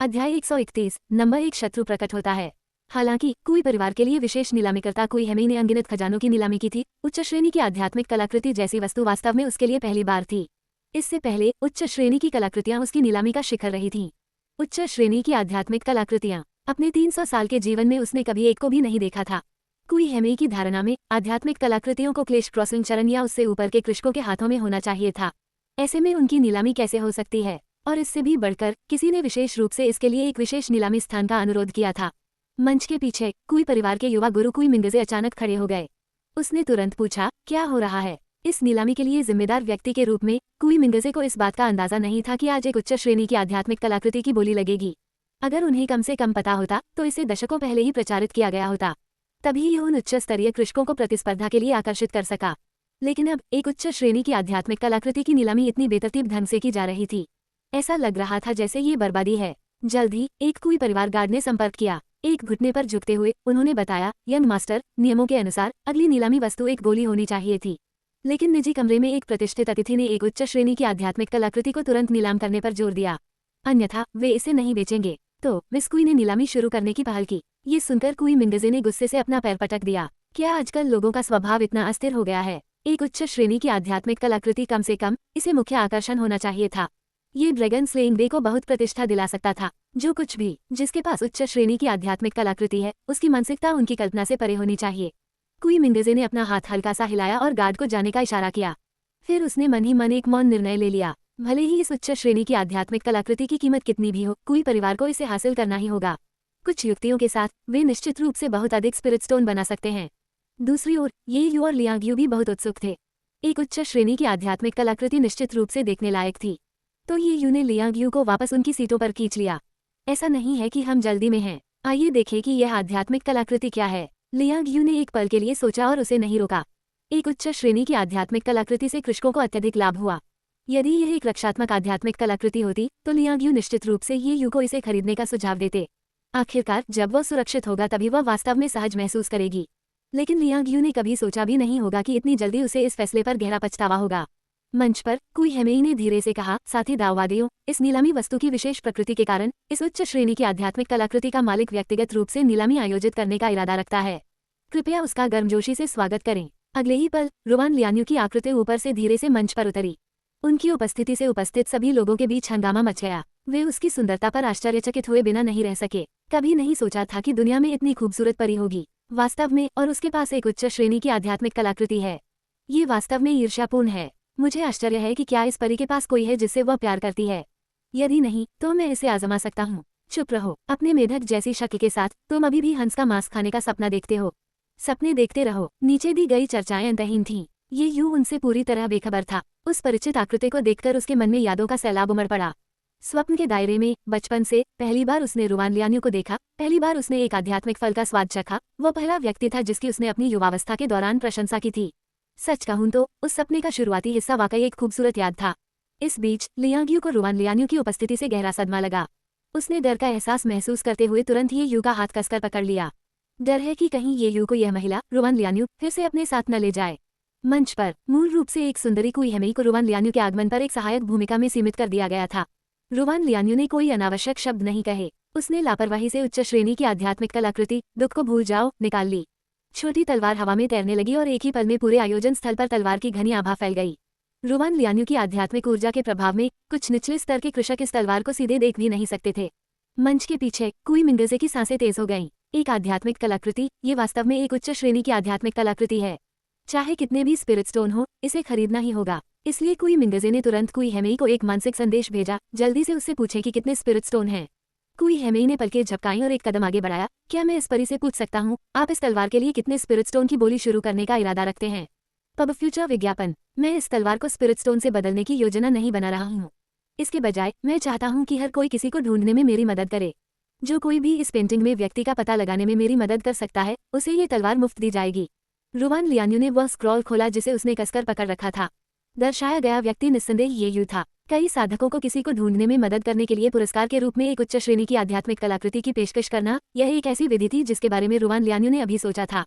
अध्याय 131 नंबर 1 शत्रु प्रकट होता है। हालांकि कोई परिवार के लिए विशेष नीलामीकर्ता कोई हेमेई ने अनगिनत खजानों की नीलामी की थी। उच्च श्रेणी की आध्यात्मिक कलाकृति जैसी वस्तु वास्तव में उसके लिए पहली बार थी। इससे पहले उच्च श्रेणी की कलाकृतियां उसकी नीलामी का शिखर रही थीं। उच्च श्रेणी की आध्यात्मिक कलाकृतियां अपने 300 साल के जीवन में उसने कभी एक को भी नहीं देखा था। कोई हेमेई की धारणा में आध्यात्मिक कलाकृतियों को क्लेश क्रॉसिंग चरण या उससे ऊपर के कृषकों के हाथों में होना चाहिए था। ऐसे में उनकी नीलामी कैसे हो सकती है? और इससे भी बढ़कर किसी ने विशेष रूप से इसके लिए एक विशेष नीलामी स्थान का अनुरोध किया था। मंच के पीछे कुई परिवार के युवा गुरु कुई मिंगजे अचानक खड़े हो गए। उसने तुरंत पूछा, क्या हो रहा है? इस नीलामी के लिए जिम्मेदार व्यक्ति के रूप में कुई मिंगजे को इस बात का अंदाजा नहीं था कि आज एक उच्च श्रेणी की आध्यात्मिक कलाकृति की बोली लगेगी। अगर उन्हें कम से कम पता होता तो इसे दशकों पहले ही प्रचारित किया गया होता। तभी यह उन उच्च स्तरीय कृषकों को प्रतिस्पर्धा के लिए आकर्षित कर सका। लेकिन अब एक उच्च श्रेणी की आध्यात्मिक कलाकृति की नीलामी इतनी बेतरतीब ढंग से की जा रही थी, ऐसा लग रहा था जैसे ये बर्बादी है। जल्द ही एक कुई परिवार गार्ड ने संपर्क किया। एक घुटने पर झुकते हुए उन्होंने बताया, यंग मास्टर, नियमों के अनुसार अगली नीलामी वस्तु एक गोली होनी चाहिए थी। लेकिन निजी कमरे में एक प्रतिष्ठित अतिथि ने एक उच्च श्रेणी की आध्यात्मिक कलाकृति को तुरंत नीलाम करने पर जोर दिया, अन्यथा वे इसे नहीं बेचेंगे। तो मिस कुई ने नीलामी शुरू करने की पहल की। ये सुनकर कुई मिंगजे ने गुस्से से अपना पैर पटक दिया। क्या आजकल लोगों का स्वभाव इतना अस्थिर हो गया है? एक उच्च श्रेणी की आध्यात्मिक कलाकृति कम से कम इसे मुख्य आकर्षण होना चाहिए था। ये ड्रैगन स्लेइंग डे को बहुत प्रतिष्ठा दिला सकता था। जो कुछ भी जिसके पास उच्च श्रेणी की आध्यात्मिक कलाकृति है उसकी मानसिकता उनकी कल्पना से परे होनी चाहिए। कुई मिंगजे ने अपना हाथ हल्का सा हिलाया और गार्ड को जाने का इशारा किया। फिर उसने मन ही मन एक मौन निर्णय ले लिया। भले ही इस उच्च श्रेणी की आध्यात्मिक कलाकृति की कीमत कितनी भी हो, कुई परिवार को इसे हासिल करना ही होगा। कुछ युक्तियों के साथ वे निश्चित रूप से बहुत अधिक स्पिरिट स्टोन बना सकते हैं। दूसरी ओर ये यू और लियांग यू भी बहुत उत्सुक थे। एक उच्च श्रेणी की आध्यात्मिक कलाकृति निश्चित रूप से देखने लायक थी। तो ये यू ने लियांग यू को वापस उनकी सीटों पर खींच लिया। ऐसा नहीं है कि हम जल्दी में हैं, आइए देखें कि यह आध्यात्मिक कलाकृति क्या है। लियांग यू ने एक पल के लिए सोचा और उसे नहीं रोका। एक उच्च श्रेणी की आध्यात्मिक कलाकृति से कृषकों को अत्यधिक लाभ हुआ। यदि यह एक रक्षात्मक आध्यात्मिक कलाकृति होती तो लियांग यू निश्चित रूप से ये यू को इसे खरीदने का सुझाव देते। आखिरकार जब वह सुरक्षित होगा तभी वह वास्तव में सहज महसूस करेगी। लेकिन लियांग यू ने कभी सोचा भी नहीं होगा कि इतनी जल्दी उसे इस फैसले पर गहरा पछतावा होगा। मंच पर कुई हेमेई ने धीरे से कहा, साथी दाववादियों, इस नीलामी वस्तु की विशेष प्रकृति के कारण इस उच्च श्रेणी की आध्यात्मिक कलाकृति का मालिक व्यक्तिगत रूप से नीलामी आयोजित करने का इरादा रखता है। कृपया उसका गर्मजोशी से स्वागत करें। अगले ही पल रुवान लियान्यू की आकृति ऊपर से धीरे से मंच पर उतरी। उनकी उपस्थिति से उपस्थित सभी लोगों के बीच हंगामा मच गया। वे उसकी सुंदरता पर आश्चर्यचकित हुए बिना नहीं रह सके। कभी नहीं सोचा था कि दुनिया में इतनी खूबसूरत परी होगी वास्तव में, और उसके पास एक उच्च श्रेणी की आध्यात्मिक कलाकृति है। ये वास्तव में ईर्ष्यापूर्ण है। मुझे आश्चर्य है कि क्या इस परी के पास कोई है जिससे वह प्यार करती है। यदि नहीं तो मैं इसे आजमा सकता हूँ। चुप रहो, अपने मेढक जैसी शक्ल के साथ तुम अभी भी हंस का मांस खाने का सपना देखते हो। सपने देखते रहो। नीचे दी गई चर्चाएं अंतहीन थीं। ये यू उनसे पूरी तरह बेखबर था। उस परिचित आकृति को देखकर उसके मन में यादों का सैलाब उमड़ पड़ा। स्वप्न के दायरे में बचपन से पहली बार उसने रुवान लियान्यू को देखा, पहली बार उसने एक आध्यात्मिक फल का स्वाद चखा। वह पहला व्यक्ति था जिसकी उसने अपनी युवावस्था के दौरान प्रशंसा की थी। सच कहूं तो उस सपने का शुरुआती हिस्सा वाकई एक खूबसूरत याद था। इस बीच लियांग यू को रुवान लियान्यू की उपस्थिति से गहरा सदमा लगा। उसने डर का एहसास महसूस करते हुए तुरंत ही यू का हाथ कसकर पकड़ लिया। डर है कि कहीं ये यू को यह महिला रुवान लियान्यू फिर से अपने साथ न ले जाए। मंच पर मूल रूप से एक सुंदरी कुई हेमेई को रुवान लियान्यू के आगमन पर एक सहायक भूमिका में सीमित कर दिया गया था। रुवान लियान्यू ने कोई अनावश्यक शब्द नहीं कहे। उसने लापरवाही से उच्च श्रेणी की आध्यात्मिक कलाकृति दुख को भूल जाओ निकाल ली। छोटी तलवार हवा में तैरने लगी और एक ही पल में पूरे आयोजन स्थल पर तलवार की घनी आभा फैल गई। रुवान लियान्यू की आध्यात्मिक ऊर्जा के प्रभाव में कुछ निचले स्तर के कृषक इस तलवार को सीधे देख भी नहीं सकते थे। मंच के पीछे कुई मिंगजे की सांसें तेज हो गईं। एक आध्यात्मिक कलाकृति, ये वास्तव में एक उच्च श्रेणी की आध्यात्मिक कलाकृति है। चाहे कितने भी स्पिरिट स्टोन हो, इसे खरीदना ही होगा। इसलिए कुई मिंगजे ने तुरंत कुई हेमेई को एक मानसिक संदेश भेजा, जल्दी से उससे पूछे कि कितने स्पिरिट स्टोन हैं। कुई हेमेई ने पलकें झपकाईं और एक कदम आगे बढ़ाया। क्या मैं इस परी से पूछ सकता हूँ, आप इस तलवार के लिए कितने स्पिरिट स्टोन की बोली शुरू करने का इरादा रखते हैं? पब फ्यूचर विज्ञापन। मैं इस तलवार को स्पिरिट स्टोन से बदलने की योजना नहीं बना रहा हूँ। इसके बजाय मैं चाहता हूँ कि हर कोई किसी को ढूंढने में मेरी मदद करे। जो कोई भी इस पेंटिंग में व्यक्ति का पता लगाने में मेरी मदद कर सकता है, उसे ये तलवार मुफ्त दी जाएगी। रुवान लियान्यू ने वह स्क्रॉल खोला जिसे उसने कसकर पकड़ रखा था। दर्शाया गया व्यक्ति निस्संदेह ये यू था। कई साधकों को किसी को ढूंढने में मदद करने के लिए पुरस्कार के रूप में एक उच्च श्रेणी की आध्यात्मिक कलाकृति की पेशकश करना, यह एक ऐसी विधि थी जिसके बारे में रुवान लियान्यू ने अभी सोचा था।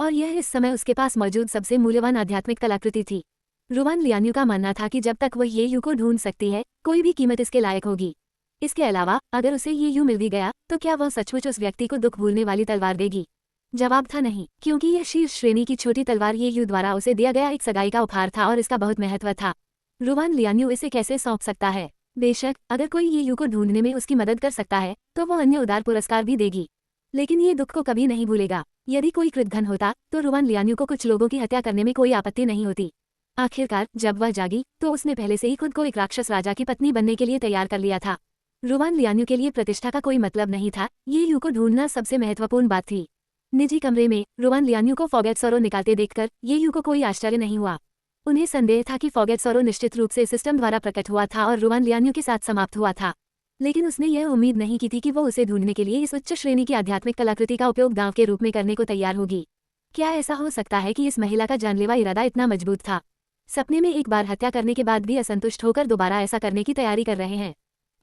और यह इस समय उसके पास मौजूद सबसे मूल्यवान आध्यात्मिक कलाकृति थी। रुवान लियान्यू का मानना था कि जब तक वह ये यू को ढूंढ सकती है, कोई भी कीमत इसके लायक होगी। इसके अलावा अगर उसे ये यू मिल भी गया तो क्या वह सचमुच उस व्यक्ति को दुख भूलने वाली तलवार देगी? जवाब था नहीं, क्योंकि यह शीर्ष श्रेणी की छोटी तलवार ये यू द्वारा उसे दिया गया एक सगाई का उपहार था और इसका बहुत महत्व था। रुवान लियान्यू इसे कैसे सौंप सकता है? बेशक अगर कोई ये यू को ढूंढने में उसकी मदद कर सकता है तो वह अन्य उदार पुरस्कार भी देगी, लेकिन ये दुख को कभी नहीं भूलेगा। यदि कोई कृतघ्न होता तो रुवान लियान्यू को कुछ लोगों की हत्या करने में कोई आपत्ति नहीं होती। आखिरकार जब वह जागी तो उसने पहले से ही खुद को एक राक्षस राजा की पत्नी बनने के लिए तैयार कर लिया था। रुवान लियान्यू के लिए प्रतिष्ठा का कोई मतलब नहीं था, ये यू को ढूंढना सबसे महत्वपूर्ण बात थी। निजी कमरे में रुवान लियान्यू को फॉगेट सोरो निकालते देखकर ये यू को कोई आश्चर्य नहीं हुआ। उन्हें संदेह था कि फॉगेट सोरो निश्चित रूप से सिस्टम द्वारा प्रकट हुआ था और रुवान लियान्यू के साथ समाप्त हुआ था, लेकिन उसने यह उम्मीद नहीं की थी कि वो उसे ढूंढने के लिए इस उच्च श्रेणी की आध्यात्मिक कलाकृति का उपयोग दांव के रूप में करने को तैयार होगी। क्या ऐसा हो सकता है कि इस महिला का जानलेवा इरादा इतना मजबूत था? सपने में एक बार हत्या करने के बाद भी असंतुष्ट होकर दोबारा ऐसा करने की तैयारी कर रहे हैं।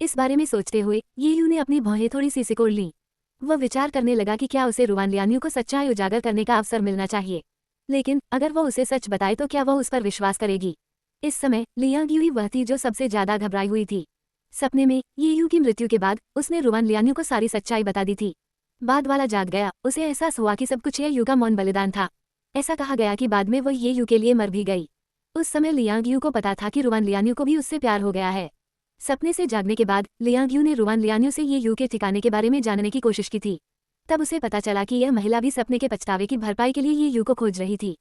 इस बारे में सोचते हुए ये यू ने अपनी भौहें थोड़ी सी सिकोड़ लीं। वह विचार करने लगा कि क्या उसे रुवान लियान्यू को सच्चाई उजागर करने का अवसर मिलना चाहिए, लेकिन अगर वह उसे सच बताए तो क्या वह उस पर विश्वास करेगी? इस समय लियांग यू ही वह थी जो सबसे ज्यादा घबराई हुई थी। सपने में ये यू की मृत्यु के बाद उसने रुवान लियान्यू को सारी सच्चाई बता दी थी। बाद वाला जाग गया, उसे एहसास हुआ कि सब कुछ ये यू का मौन बलिदान था। ऐसा कहा गया कि बाद में वह ये यू के लिए मर भी गई। उस समय लियांग यू को पता था कि रुवान लियान्यू को भी उससे प्यार हो गया है। सपने से जागने के बाद लियांग यू ने रुवान लियान्यू से ये यू के ठिकाने के बारे में जानने की कोशिश की थी। तब उसे पता चला कि यह महिला भी सपने के पछतावे की भरपाई के लिए ये यू को खोज रही थी।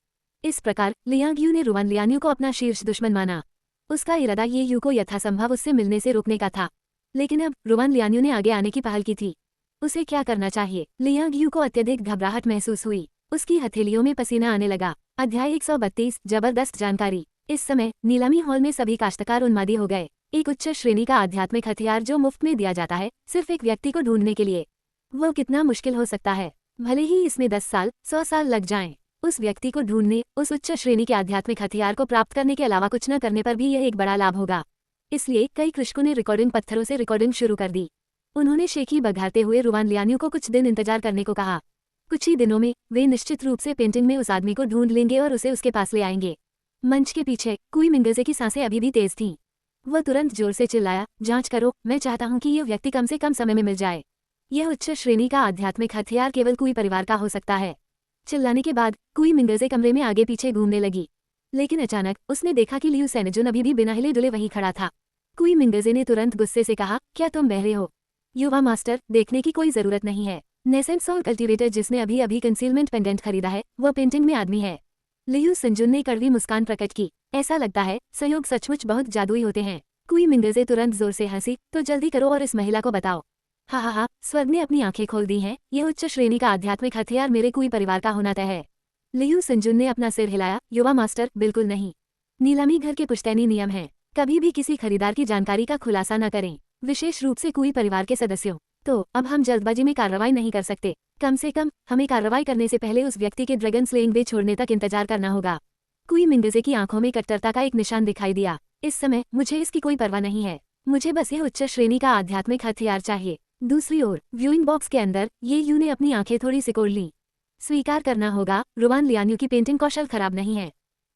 इस प्रकार लियांग यू ने रुवान लियान्यू को अपना शीर्ष दुश्मन माना। उसका इरादा ये यू को यथासंभव उससे मिलने से रोकने का था, लेकिन अब रुवान लियान्यू ने आगे आने की पहल की थी। उसे क्या करना चाहिए? लियांग यू को अत्यधिक घबराहट महसूस हुई। उसकी हथेलियों में पसीना आने लगा। अध्याय 132 जबरदस्त जानकारी। इस समय नीलामी हॉल में सभी काश्तकार उन्मादी हो गए। एक उच्च श्रेणी का आध्यात्मिक हथियार जो मुफ्त में दिया जाता है सिर्फ एक व्यक्ति को ढूंढने के लिए, वो कितना मुश्किल हो सकता है। भले ही इसमें 10 साल 100 साल लग जाएं, उस व्यक्ति को ढूंढने, उस उच्च श्रेणी के आध्यात्मिक हथियार को प्राप्त करने के अलावा कुछ न करने पर भी यह एक बड़ा लाभ होगा। इसलिए कई कृषकों ने रिकॉर्डिंग पत्थरों से रिकॉर्डिंग शुरू कर दी। उन्होंने शेखी बघारते हुए रुवान लियान्यू को कुछ दिन इंतजार करने को कहा। कुछ ही दिनों में वे निश्चित रूप से पेंटिंग में उस आदमी को ढूंढ लेंगे और उसे उसके पास ले आएंगे। मंच के पीछे कुई मिंगजे की सांसें अभी भी तेज थीं। वह तुरंत जोर से चिल्लाया, जांच करो, मैं चाहता हूं कि यह व्यक्ति कम से कम समय में मिल जाए। यह उच्च श्रेणी का आध्यात्मिक हथियार केवल कुई परिवार का हो सकता है। चिल्लाने के बाद कुई मिंगजे कमरे में आगे पीछे घूमने लगी, लेकिन अचानक उसने देखा कि लियू सेनेजुन अभी भी बिना हिले डुले वहीं खड़ा था। कुई मिंगजे ने तुरंत गुस्से से कहा, क्या तुम बहरे हो? युवा मास्टर, देखने की कोई जरूरत नहीं है। नेसेंट सोल कल्टीवेटर जिसने अभी अभी कंसीलमेंट पेंडेंट खरीदा है वह पेंटिंग में आदमी है। लियू सेनेजुन ने कड़वी मुस्कान प्रकट की। ऐसा लगता है संयोग सचमुच बहुत जादुई होते हैं। कुई मिंगजे तुरंत जोर से हंसी, तो जल्दी करो और इस महिला को बताओ। हा, स्वर्ग ने अपनी आंखें खोल दी हैं। यह उच्च श्रेणी का आध्यात्मिक हथियार मेरे कुई परिवार का होना तय है। लियू सेनेजुन ने अपना सिर हिलाया, युवा मास्टर, बिल्कुल नहीं। नीलामी घर के पुश्तैनी नियम हैं, कभी भी किसी खरीदार की जानकारी का खुलासा न करें, विशेष रूप से कुई परिवार के सदस्यों। तो अब हम जल्दबाजी में कार्रवाई नहीं कर सकते। कम से कम हमें कार्रवाई करने से पहले उस व्यक्ति के ड्रैगन स्लेइंग डे छोड़ने तक इंतजार करना होगा। कुई मिंगजे की आंखों में कट्टरता का एक निशान दिखाई दिया। इस समय मुझे इसकी कोई परवाह नहीं है, मुझे बस यह उच्च श्रेणी का आध्यात्मिक हथियार चाहिए। दूसरी ओर व्यूइंग बॉक्स के अंदर ये यू ने अपनी आंखें थोड़ी सिकोड़ लीं। स्वीकार करना होगा, रुवान लियान्यू की पेंटिंग कौशल खराब नहीं है।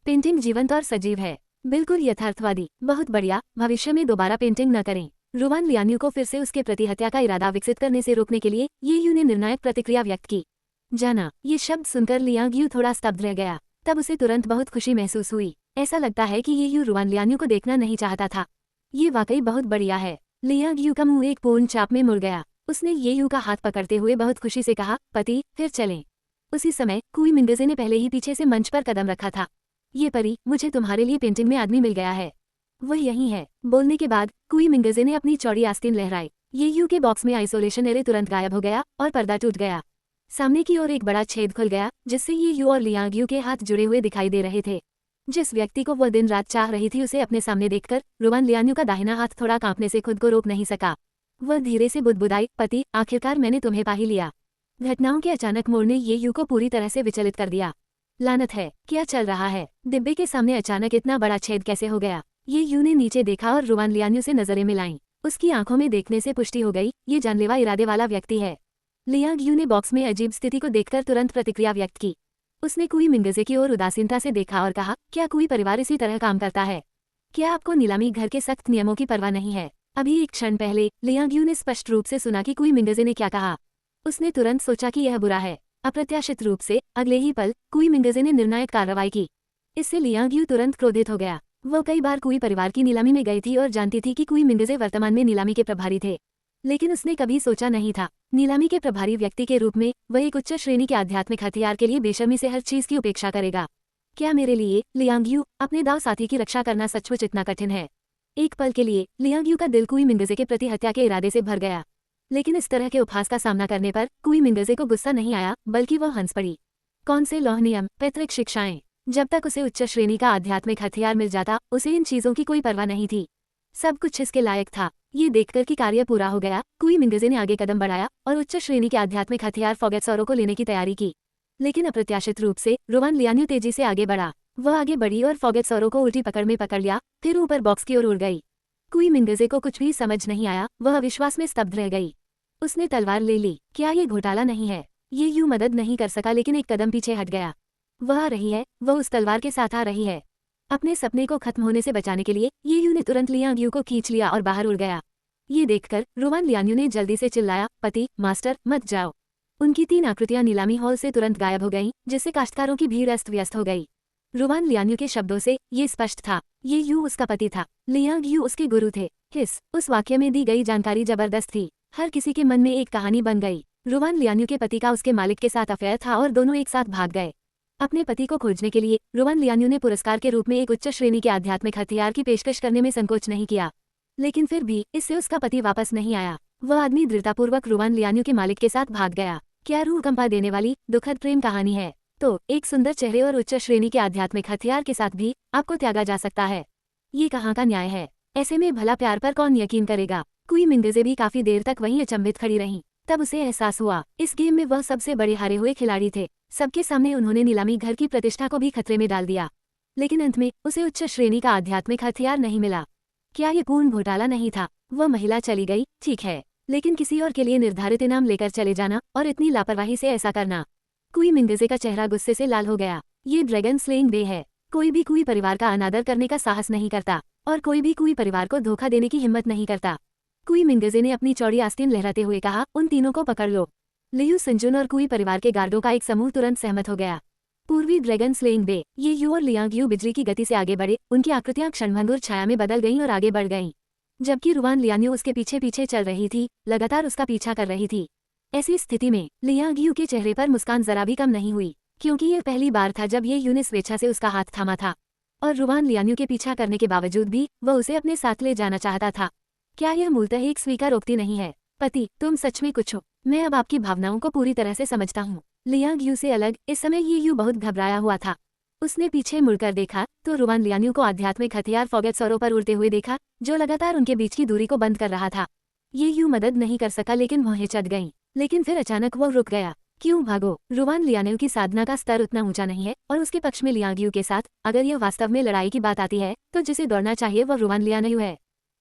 पेंटिंग जीवंत और सजीव है, बिल्कुल यथार्थवादी। बहुत बढ़िया, भविष्य में दोबारा पेंटिंग न करें। रुवान लियान्यू को फिर से उसके प्रति हत्या का इरादा विकसित करने से रोकने के लिए ये यू ने निर्णायक प्रतिक्रिया व्यक्त की। जाना, ये शब्द सुनकर लियांग यू थोड़ा स्तब्ध रह गया। तब उसे तुरंत बहुत खुशी महसूस हुई। ऐसा लगता है कि ये यू रुवान लियान्यू को देखना नहीं चाहता था। ये वाकई बहुत बढ़िया है। लियांग यू का मुंह एक पूर्ण चाप में मुड़ गया। उसने ये यू का हाथ पकड़ते हुए बहुत खुशी से कहा, पति, फिर चलें। उसी समय कुई मिंगजे ने पहले ही पीछे से मंच पर कदम रखा था। ये परी, मुझे तुम्हारे लिए पेंटिंग में आदमी मिल गया है, वह यही है। बोलने के बाद कुई मिंगजे ने अपनी चौड़ी आस्तीन लहराई। ये यू के बॉक्स में आइसोलेशन एरे तुरंत गायब हो गया और पर्दा टूट गया। सामने की ओर एक बड़ा छेद खुल गया, जिससे ये यू और लियांग यू के हाथ जुड़े हुए दिखाई दे रहे थे। जिस व्यक्ति को वह दिन रात चाह रही थी उसे अपने सामने देखकर रुवान लियान्यू का दाहिना हाथ थोड़ा कांपने से खुद को रोक नहीं सका। वह धीरे से बुदबुदाई, पति, आखिरकार मैंने तुम्हें पा ही लिया। घटनाओं के अचानक मोड़ ने ये यू को पूरी तरह से विचलित कर दिया। लानत है, क्या चल रहा है? डिब्बे के सामने अचानक इतना बड़ा छेद कैसे हो गया? ये यू ने नीचे देखा और रुवान लियान्यू से नजरें मिलाईं। उसकी आंखों में देखने से पुष्टि हो गई, ये जानलेवा इरादे वाला व्यक्ति है। लियांग यू ने बॉक्स में अजीब स्थिति को देखकर तुरंत प्रतिक्रिया व्यक्त की। उसने कुई मिंगजे की ओर उदासीनता से देखा और कहा, क्या कुई परिवार इसी तरह काम करता है? क्या आपको नीलामी घर के सख्त नियमों की परवाह नहीं है? अभी एक क्षण पहले लियांग यू ने स्पष्ट रूप से सुना कि कुई मिंगजे ने क्या कहा। उसने तुरंत सोचा कि यह बुरा है। अप्रत्याशित रूप से अगले ही पल कुई मिंगजे ने निर्णायक कार्रवाई की। इससे लियांग यू तुरंत क्रोधित हो गया। वो कई बार कुई परिवार की नीलामी में गई थी और जानती थी कि कुई मिंगजे वर्तमान में नीलामी के प्रभारी थे, लेकिन उसने कभी सोचा नहीं था नीलामी के प्रभारी व्यक्ति के रूप में वह एक उच्च श्रेणी के आध्यात्मिक हथियार के लिए बेशर्मी से हर चीज की उपेक्षा करेगा। क्या मेरे लिए लियांग यू अपने दाव साथी की रक्षा करना सचमुच इतना कठिन है? एक पल के लिए लियांग यू का दिल कुई मिंगजे के प्रति हत्या के इरादे से भर गया, लेकिन इस तरह के उपहास का सामना करने पर कुई मिंगजे को गुस्सा नहीं आया, बल्कि वह हंस पड़ी। कौन से लौह नियम, पैतृक शिक्षाएं, जब तक उसे उच्च श्रेणी का आध्यात्मिक हथियार मिल जाता उसे इन चीजों की कोई परवाह नहीं थी। सब कुछ इसके लायक था। ये देखकर कि कार्य पूरा हो गया, कुई मिंगजे ने आगे कदम बढ़ाया और उच्च श्रेणी के आध्यात्मिक हथियार फॉगेट सौरो को लेने की तैयारी की। लेकिन अप्रत्याशित रूप से रुवान लियान्यू तेजी से आगे बढ़ा। वह आगे बढ़ी और फॉगेट सौरो को उल्टी पकड़ में पकड़ लिया, फिर ऊपर बॉक्स की ओर उड़ गई। कुई मिंगजे को कुछ भी समझ नहीं आया, वह अविश्वास में स्तब्ध रह गई। उसने तलवार ले ली। क्या ये घोटाला नहीं है? ये यूं मदद नहीं कर सका, लेकिन एक कदम पीछे हट गया। वह आ रही है, वह उस तलवार के साथ आ रही है। अपने सपने को खत्म होने से बचाने के लिए ये यू ने तुरंत लियांग यू को खींच लिया और बाहर उड़ गया। ये देखकर रुवान लियांग यू ने जल्दी से चिल्लाया, पति, मास्टर, मत जाओ। उनकी 3 आकृतियां नीलामी हॉल से तुरंत गायब हो गईं, जिससे काश्तकारों की भीड़ अस्त व्यस्त हो गई। रुवान लियांग यू के शब्दों से ये स्पष्ट था, ये यू उसका पति था, लियांग यू उसके गुरु थे। उस वाक्य में दी गई जानकारी जबरदस्त थी। हर किसी के मन में एक कहानी बन गई। रुवान लियांग यू के पति का उसके मालिक के साथ अफेयर था और दोनों एक साथ भाग गए। अपने पति को खोजने के लिए रुवान लियांग यू ने पुरस्कार के रूप में एक उच्च श्रेणी के आध्यात्मिक हथियार की पेशकश करने में संकोच नहीं किया, लेकिन फिर भी इससे उसका पति वापस नहीं आया। वह आदमी दृढ़तापूर्वक रुवान लियांग यू के मालिक के साथ भाग गया। क्या रूह कंपा देने वाली दुखद प्रेम कहानी है? तो एक सुंदर चेहरे और उच्च श्रेणी के आध्यात्मिक हथियार के साथ भी आपको त्यागा जा सकता है। ये कहाँ का न्याय है? ऐसे में भला प्यार पर कौन यकीन करेगा? कुई मिंगजे भी काफी देर तक वहीं अचंभित खड़ी रहीं। तब उसे एहसास हुआ इस गेम में वह सबसे बड़े हारे हुए खिलाड़ी थे। सबके सामने उन्होंने नीलामी घर की प्रतिष्ठा को भी खतरे में डाल दिया, लेकिन अंत में उसे उच्च श्रेणी का आध्यात्मिक हथियार नहीं मिला। क्या ये पूर्ण घोटाला नहीं था? वह महिला चली गई, ठीक है, लेकिन किसी और के लिए निर्धारित इनाम लेकर चले जाना और इतनी लापरवाही से ऐसा करना। कुई मिंगजे का चेहरा गुस्से से लाल हो गया। ये ड्रैगन स्लेइंग डे है। कोई भी कुई परिवार का अनादर करने का साहस नहीं करता और कोई भी कुई परिवार को धोखा देने की हिम्मत नहीं करता। कुई मिंगजे ने अपनी चौड़ी आस्तीन लहराते हुए कहा, उन तीनों को पकड़ लो। लियू सिंजुन और कुई परिवार के गार्डों का एक समूह तुरंत सहमत हो गया। पूर्वी ड्रैगन स्लेइंग डे। ये यू और लियांग यू बिजली की गति से आगे बढ़े। उनकी आकृतियां क्षणभंगुर छाया में बदल गईं और आगे बढ़ गईं, जबकि रुवान लियांग यू उसके पीछे पीछे चल रही थी, लगातार उसका पीछा कर रही थी। ऐसी स्थिति में लियांग यू के चेहरे पर मुस्कान जरा भी कम नहीं हुई, क्योंकि ये पहली बार था जब ये यू ने स्वेच्छा से उसका हाथ थामा था, और रुवान लियांग यू के पीछा करने के बावजूद भी वह उसे अपने साथ ले जाना चाहता था। क्या यह मूलतः एक स्वीकारोक्ति नहीं है? पति, तुम सच में कुछ हो। मैं अब आपकी भावनाओं को पूरी तरह से समझता हूँ। लियांग यू से अलग इस समय ये यू बहुत घबराया हुआ था। उसने पीछे मुड़कर देखा तो रुवान लियांग यू को आध्यात्मिक हथियार फॉगेट सौरो पर उड़ते हुए देखा, जो लगातार उनके बीच की दूरी को बंद कर रहा था। ये यू मदद नहीं कर सका, लेकिन वह हिचक गई। लेकिन फिर अचानक वो रुक गया। क्यों भागो? रुवान लियांग यू की साधना का स्तर उतना ऊंचा नहीं है और उसके पक्ष में लियांग यू के साथ अगर यह वास्तव में लड़ाई की बात आती है तो जिसे दौड़ना चाहिए वह रुवान लियांग यू है।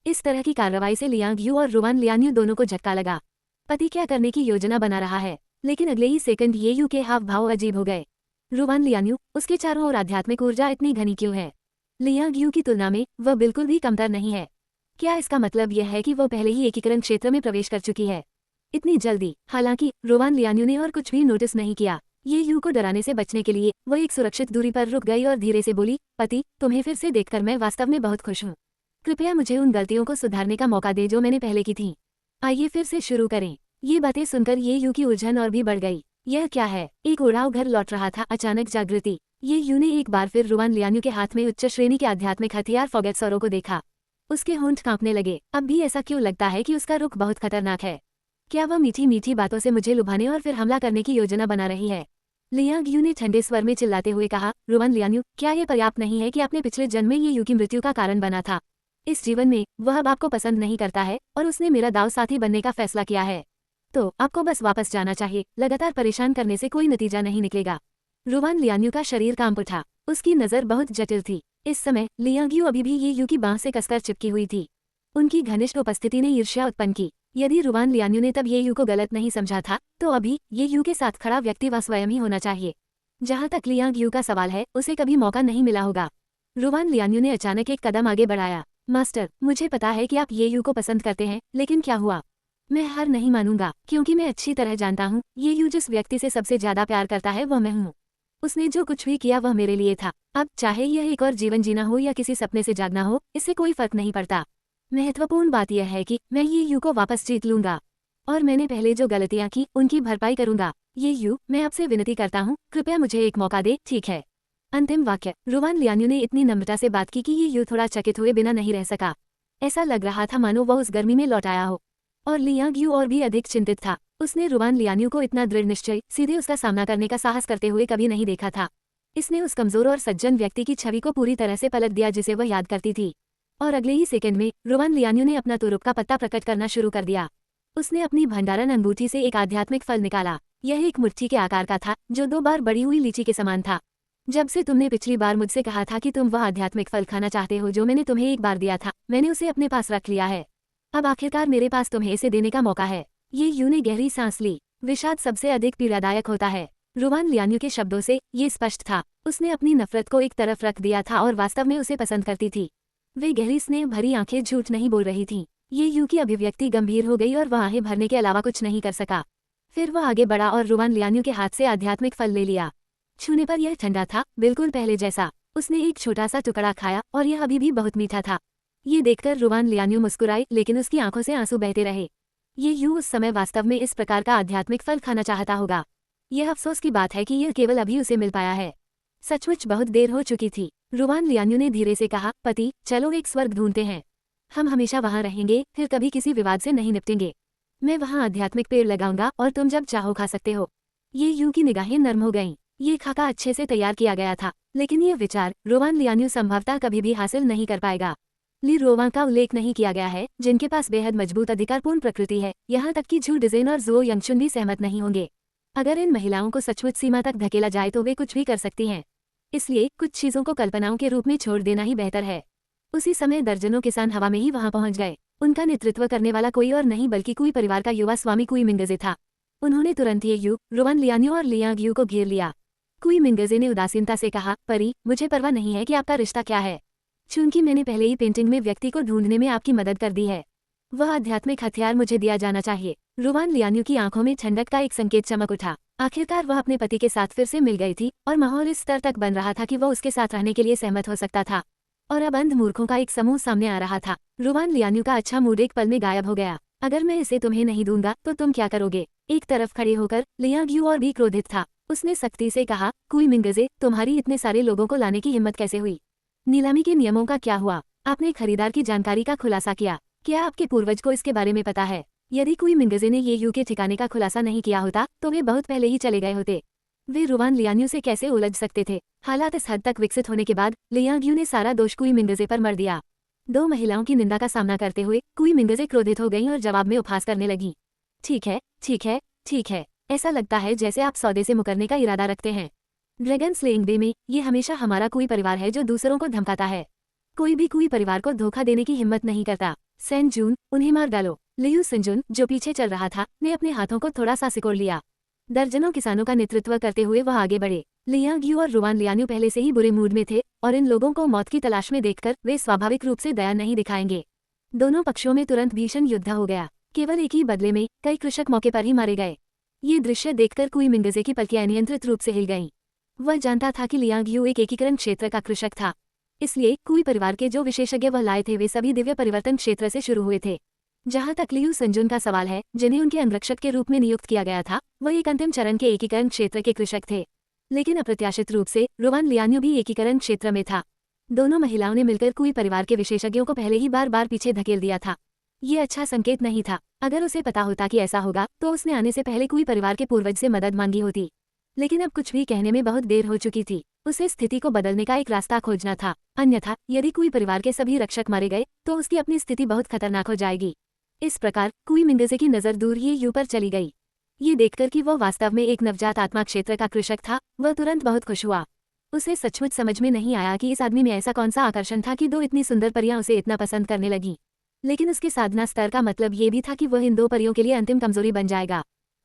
इस तरह की कार्रवाई से लियांग यू और रुवान लियांग यू दोनों को झटका लगा। पति क्या करने की योजना बना रहा है? लेकिन अगले ही सेकंड ये यू के हाव भाव अजीब हो गए। रुवान लियांग यू, उसके चारों ओर आध्यात्मिक ऊर्जा इतनी घनी क्यों है? लियांग यू की तुलना में वह बिल्कुल भी कमतर नहीं है। क्या इसका मतलब यह है कि वह पहले ही एकीकरण क्षेत्र में प्रवेश कर चुकी है? इतनी जल्दी? हालांकि रुवान लियांग यू ने और कुछ भी नोटिस नहीं किया। ये यू को डराने से बचने के लिए वह एक सुरक्षित दूरी पर रुक गई और धीरे से बोली, पति, तुम्हें फिर से देखकर मैं वास्तव में बहुत खुश हूँ। कृपया मुझे उन गलतियों को सुधारने का मौका दे जो मैंने पहले की थी। आइए फिर से शुरू करें। ये बातें सुनकर ये यू की उलझन और भी बढ़ गई। यह क्या है? एक उड़ाऊ घर लौट रहा था। अचानक जागृति। ये यू ने एक बार फिर रुवान लियांग यू के हाथ में उच्च श्रेणी के आध्यात्मिक हथियार फॉगेट सौरो को देखा। उसके होंठ कांपने लगे। अब भी ऐसा क्यों लगता है कि उसका रुख बहुत खतरनाक है? क्या वह मीठी मीठी बातों से मुझे लुभाने और फिर हमला करने की योजना बना रही है? लियांग यू ने ठंडे स्वर में चिल्लाते हुए कहा, रुवान लियांग यू, क्या यह पर्याप्त नहीं है कि आपने पिछले जन्म में ये यू की मृत्यु का कारण बना था? इस जीवन में वह अब आपको पसंद नहीं करता है और उसने मेरा दाव साथी बनने का फैसला किया है। तो आपको बस वापस जाना चाहिए। लगातार परेशान करने से कोई नतीजा नहीं निकलेगा। रुवान लियांग यू का शरीर कांप उठा। उसकी नजर बहुत जटिल थी। इस समय लियांग यू अभी भी ये यू की बांह से कसकर चिपकी हुई थी। उनकी घनिष्ठ उपस्थिति ने ईर्ष्या उत्पन्न की। यदि रुवान लियांग यू ने तब ये यू को गलत नहीं समझा था तो अभी ये यू के साथ खड़ा व्यक्ति वह स्वयं ही होना चाहिए। जहां तक लियांग यू का सवाल है, उसे कभी मौका नहीं मिला होगा। रुवान लियांग यू ने अचानक एक कदम आगे बढ़ाया। मास्टर, मुझे पता है कि आप ये यू को पसंद करते हैं, लेकिन क्या हुआ? मैं हार नहीं मानूंगा, क्योंकि मैं अच्छी तरह जानता हूँ ये यू जिस व्यक्ति से सबसे ज्यादा प्यार करता है वह मैं हूँ। उसने जो कुछ भी किया वह मेरे लिए था। अब चाहे यह एक और जीवन जीना हो या किसी सपने से जागना हो, इससे कोई फर्क नहीं पड़ता। महत्वपूर्ण बात यह है कि मैं ये यू को वापस जीत लूंगा, और मैंने पहले जो गलतियां की उनकी भरपाई करूंगा। ये यू, मैं आपसे विनती करता हूँ, कृपया मुझे एक मौका दे, ठीक है? अंतिम वाक्य। रुवान लियान्यू ने इतनी नम्रता से बात की कि ये यू थोड़ा चकित हुए बिना नहीं रह सका। ऐसा लग रहा था मानो वह उस गर्मी में लौट आया हो। और लियांग यू और भी अधिक चिंतित था। उसने रुवान लियान्यू को इतना दृढ़ निश्चय सीधे उसका सामना करने का साहस करते हुए कभी नहीं देखा था। इसने उस कमजोर और सज्जन व्यक्ति की छवि को पूरी तरह से पलट दिया जिसे वह याद करती थी। और अगले ही सेकंड में रुवान लियान्यू ने अपना तुरुप का पत्ता प्रकट करना शुरू कर दिया। उसने अपनी भंडारण अंगूठी से एक आध्यात्मिक फल निकाला। यह एक मुट्ठी के आकार का था, जो 2 बार बड़ी हुई लीची के समान था। जब से तुमने पिछली बार मुझसे कहा था कि तुम वह आध्यात्मिक फल खाना चाहते हो जो मैंने तुम्हें एक बार दिया था, मैंने उसे अपने पास रख लिया है। अब आखिरकार मेरे पास तुम्हें इसे देने का मौका है। ये यू ने गहरी सांस ली। विषाद सबसे अधिक पीड़ादायक होता है। रुवान लियान्यू के शब्दों से ये स्पष्ट था। उसने अपनी नफरत को एक तरफ रख दिया था और वास्तव में उसे पसंद करती थी। वे गहरी स्नेह भरी आंखें झूठ नहीं बोल रही थीं। ये यू की अभिव्यक्ति गंभीर हो गई और वह आहें भरने के अलावा कुछ नहीं कर सका। फिर वह आगे बढ़ा और रुवान लियान्यू के हाथ से आध्यात्मिक फल ले लिया। छूने पर यह ठंडा था, बिल्कुल पहले जैसा। उसने एक छोटा सा टुकड़ा खाया और यह अभी भी बहुत मीठा था। ये देखकर रुवान लियान्यू मुस्कुराई, लेकिन उसकी आंखों से आंसू बहते रहे। ये यू उस समय वास्तव में इस प्रकार का आध्यात्मिक फल खाना चाहता होगा। यह अफसोस की बात है कि यह केवल अभी उसे मिल पाया है। सचमुच बहुत देर हो चुकी थी। रुवान लियान्यू ने धीरे से कहा, पति, चलो एक स्वर्ग ढूंढते हैं। हम हमेशा वहां रहेंगे, फिर कभी किसी विवाद से नहीं निपटेंगे। मैं वहां आध्यात्मिक पेड़ लगाऊंगा और तुम जब चाहो खा सकते हो। ये यू की निगाहें नर्म हो गईं। ये खाका अच्छे से तैयार किया गया था, लेकिन ये विचार रुवान लियान्यू संभवतः कभी भी हासिल नहीं कर पाएगा। ली रोवां का उल्लेख नहीं किया गया है, जिनके पास बेहद मजबूत अधिकारपूर्ण प्रकृति है। यहाँ तक कि झू डिजेन और जो यंगचुन भी सहमत नहीं होंगे। अगर इन महिलाओं को सचमुच सीमा तक धकेला जाए तो वे कुछ भी कर सकती हैं। इसलिए कुछ चीजों को कल्पनाओं के रूप में छोड़ देना ही बेहतर है। उसी समय दर्जनों किसान हवा में ही वहां पहुंच गए। उनका नेतृत्व करने वाला कोई और नहीं बल्कि कुई परिवार का युवा स्वामी कुई मिंगजे था। उन्होंने तुरंत ये यू, रुवान लियान्यू और लियांग यू को घेर लिया। कुई मिंगजे ने उदासीनता से कहा, परी, मुझे परवाह नहीं है कि आपका रिश्ता क्या है। चूंकि मैंने पहले ही पेंटिंग में व्यक्ति को ढूंढने में आपकी मदद कर दी है, वह आध्यात्मिक हथियार मुझे दिया जाना चाहिए। रुवान लियान्यू की आंखों में ठंडक का एक संकेत चमक उठा। आखिरकार वह अपने पति के साथ फिर से मिल गई थी और माहौल इस स्तर तक बन रहा था कि वह उसके साथ रहने के लिए सहमत हो सकता था। और अब अंध मूर्खों का एक समूह सामने आ रहा था। रुवान लियान्यू का अच्छा मूड एक पल में गायब हो गया। अगर मैं इसे तुम्हें नहीं दूंगा तो तुम क्या करोगे? एक तरफ खड़े होकर लियांग यू और भी क्रोधित था। उसने सख्ती से कहा, कुई मिंगजे, तुम्हारी इतने सारे लोगों को लाने की हिम्मत कैसे हुई? नीलामी के नियमों का क्या हुआ? आपने खरीदार की जानकारी का खुलासा किया। क्या आपके पूर्वज को इसके बारे में पता है? यदि कुई मिंगजे ने ये यू के ठिकाने का खुलासा नहीं किया होता तो वे बहुत पहले ही चले गए होते। वे रुवान लियान्यू से कैसे उलझ सकते थे? हालात इस हद तक विकसित होने के बाद लियांग यू ने सारा दोष कुई मिंगजे पर मर दिया। 2 महिलाओं की निंदा का सामना करते हुए कुई मिंगजे क्रोधित हो गईं और जवाब में उपहास करने लगी। ठीक है, ठीक है, ठीक है। ऐसा लगता है जैसे आप सौदे से मुकरने का इरादा रखते हैं। ड्रैगन स्लेइंग बे में ये हमेशा हमारा कोई परिवार है जो दूसरों को धमकाता है। कोई भी कोई परिवार को धोखा देने की हिम्मत नहीं करता। सेन जून, उन्हें मार डालो। लियू सिंजुन, जो पीछे चल रहा था, ने अपने हाथों को थोड़ा सा सिकोड़ लिया। दर्जनों किसानों का नेतृत्व करते हुए वह आगे बढ़े। लियांग यू और रुवान लियान्यू पहले से ही बुरे मूड में थे और इन लोगों को मौत की तलाश में देखकर वे स्वाभाविक रूप से दया नहीं दिखाएंगे। दोनों पक्षों में तुरंत भीषण युद्ध हो गया। केवल एक ही बदले में कई कृषक मौके पर ही मारे गए। ये दृश्य देखकर कुई मिंगजे की पलकें अनियंत्रित रूप से हिल गईं। वह जानता था कि लियांग यू एक एकीकरण क्षेत्र का कृषक था, इसलिए कुई परिवार के जो विशेषज्ञ वह लाए थे वे सभी दिव्य परिवर्तन क्षेत्र से शुरू हुए थे। जहां तक लियू संजुन का सवाल है, जिन्हें उनके अंगरक्षक के रूप में नियुक्त किया गया था, वह एक अंतिम चरण के एकीकरण क्षेत्र के कृषक थे। लेकिन अप्रत्याशित रूप से रुवान लियान्यू भी एकीकरण क्षेत्र में था। दोनों महिलाओं ने मिलकर कुई परिवार के विशेषज्ञों को पहले ही बार बार पीछे धकेल दिया था। ये अच्छा संकेत नहीं था। अगर उसे पता होता कि ऐसा होगा तो उसने आने से पहले कुई परिवार के पूर्वज से मदद मांगी होती। लेकिन अब कुछ भी कहने में बहुत देर हो चुकी थी। उसे स्थिति को बदलने का एक रास्ता खोजना था, अन्यथा यदि कुई परिवार के सभी रक्षक मारे गए तो उसकी अपनी स्थिति बहुत खतरनाक हो जाएगी। इस प्रकार कुई मिंगजे की नजर दूर ही यू पर चली गई। ये देखकर कि वह वास्तव में एक नवजात आत्मा क्षेत्र का कृषक था, वह तुरंत बहुत खुश हुआ। उसे सचमुच समझ में नहीं आया कि इस आदमी में ऐसा कौन सा आकर्षण था कि 2 इतनी सुंदर परियां उसे इतना पसंद करने लगी। लेकिन उसके साधना स्तर का मतलब ये भी था कि वह इन 2 परियों के लिए अंतिम कमजोरी बन जाएगा।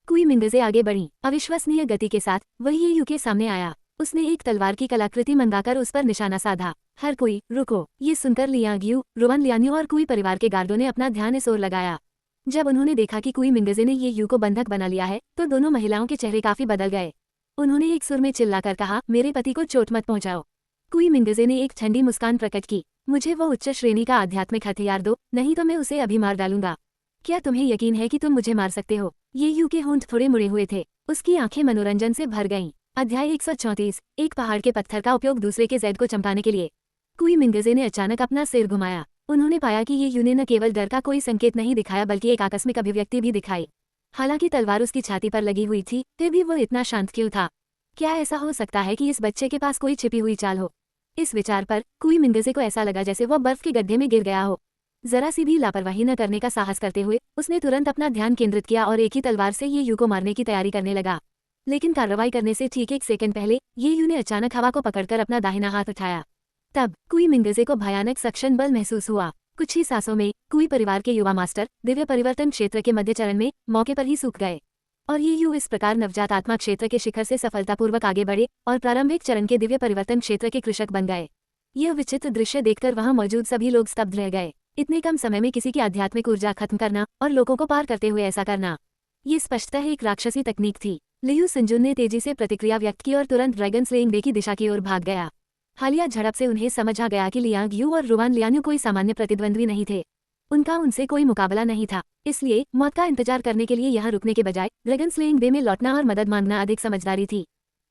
कुई मिंगजे आगे बढ़ी। अविश्वसनीय गति के साथ वह ये यू के सामने आया। उसने एक तलवार की कलाकृति मंगाकर उस पर निशाना साधा। हर कोई रुको। ये सुनकर लियांग यू, रोवन लियान्यू और कुई परिवार के गार्डों ने अपना ध्यान इस ओर लगाया। जब उन्होंने देखा कि कुई मिंगजे ने ये यू को बंधक बना लिया है तो दोनों महिलाओं के चेहरे काफी बदल गए। उन्होंने एक सुर में चिल्लाकर कहा, मेरे पति को चोट मत पहुंचाओ। कुई मिंगजे ने एक ठंडी मुस्कान प्रकट की, मुझे वो उच्च श्रेणी का आध्यात्मिक हथियार दो, नहीं तो मैं उसे अभी मार डालूंगा। क्या तुम्हें यकीन है कि तुम मुझे मार सकते हो? ये यू के होंठ थोड़े मुड़े हुए थे, उसकी आंखें मनोरंजन से भर गईं। अध्याय 134, एक पहाड़ के पत्थर का उपयोग दूसरे के जेड को चमकाने के लिए। कुई मिंगजे ने अचानक अपना सिर घुमाया। उन्होंने पाया कि ये यू ने न केवल डर का कोई संकेत नहीं दिखाया बल्कि एक आकस्मिक अभिव्यक्ति भी दिखाई। हालांकि तलवार उसकी छाती पर लगी हुई थी, फिर भी वो इतना शांत क्यों था? क्या ऐसा हो सकता है कि इस बच्चे के पास कोई छिपी हुई चाल हो? इस विचार पर कुई मिंगजे को ऐसा लगा जैसे वह बर्फ के गड्ढे में गिर गया हो। जरा सी भी लापरवाही न करने का साहस करते हुए उसने तुरंत अपना ध्यान केंद्रित किया और एक ही तलवार से ये यू को मारने की तैयारी करने लगा। लेकिन कार्रवाई करने से ठीक एक सेकंड पहले ये यू ने अचानक हवा को पकड़कर अपना दाहिना हाथ उठाया। तब कुई मिंगजे को भयानक सक्शन बल महसूस हुआ। कुछ ही सांसों में कुई परिवार के युवा मास्टर दिव्य परिवर्तन क्षेत्र के मध्य चरण में मौके पर ही सूख गए और ये यू इस प्रकार नवजात आत्मा क्षेत्र के शिखर से सफलतापूर्वक आगे बढ़े और प्रारंभिक चरण के दिव्य परिवर्तन क्षेत्र के कृषक बन गए। यह विचित्र दृश्य देखकर वहां मौजूद सभी लोग स्तब्ध रह गए। इतने कम समय में किसी की आध्यात्मिक ऊर्जा खत्म करना और लोगों को पार करते हुए ऐसा करना, ये स्पष्टतः एक राक्षसी तकनीक थी। लियू सिंजुन ने तेजी से प्रतिक्रिया व्यक्त की और तुरंत ड्रैगन स्लेइंग बे की दिशा की ओर भाग गया। हालिया झड़प से उन्हें समझ आ गया कि लियांग यू और रुवान लियान्यू कोई सामान्य प्रतिद्वंद्वी नहीं थे। उनका उनसे कोई मुकाबला नहीं था, इसलिए मौत का इंतजार करने के लिए यहाँ रुकने के बजाय ड्रैगन स्लेइंग बे में लौटना और मदद मांगना अधिक समझदारी थी।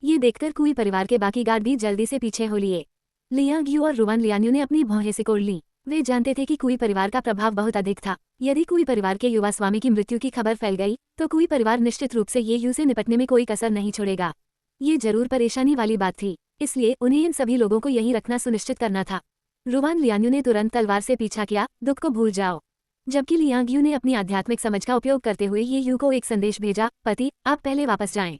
ये देखकर कुई परिवार के बाकी गार्ड भी जल्दी से पीछे हो लिए। लियांग यू और रुवान लियान्यू ने अपनी भौहें सिकोड़ ली। वे जानते थे कि कुई परिवार का प्रभाव बहुत अधिक था। यदि कुई परिवार के युवा स्वामी की मृत्यु की खबर फैल गई तो कुई परिवार निश्चित रूप से ये यू से निपटने में कोई कसर नहीं छोड़ेगा। ये जरूर परेशानी वाली बात थी, इसलिए उन्हें इन सभी लोगों को यहीं रखना सुनिश्चित करना था। रुवान लियान्यू ने तुरंत तलवार से पीछा किया, दुख को भूल जाओ। जबकि लियांग यू ने अपनी आध्यात्मिक समझ का उपयोग करते हुए ये यू को एक संदेश भेजा, पति आप पहले वापस जाएं।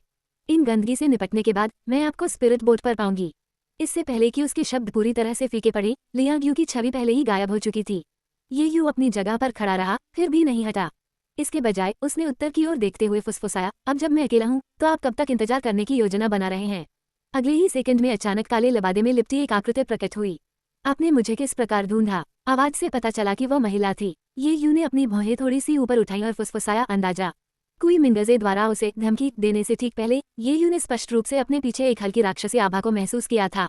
इन गंदगी से निपटने के बाद मैं आपको स्पिरिट बोट पर पाऊंगी। इससे पहले कि उसके शब्द पूरी तरह से फीके पड़े, लियांग यू की छवि पहले ही गायब हो चुकी थी। ये यू अपनी जगह पर खड़ा रहा, फिर भी नहीं हटा। इसके बजाय उसने उत्तर की ओर देखते हुए फुसफुसाया, अब जब मैं अकेला हूँ तो आप कब तक इंतजार करने की योजना बना रहे हैं? अगले ही सेकंड में अचानक काले लबादे में लिपटी एक आकृति प्रकट हुई। आपने मुझे किस प्रकार ढूंढा? आवाज से पता चला कि वह महिला थी। ये यू ने अपनी भौहें थोड़ी सी ऊपर उठाई और फुसफुसाया, अंदाजा। कुई मिंगजे द्वारा उसे धमकी देने से ठीक पहले ये यू ने स्पष्ट रूप से अपने पीछे एक हल्की राक्षसी आभा को महसूस किया था,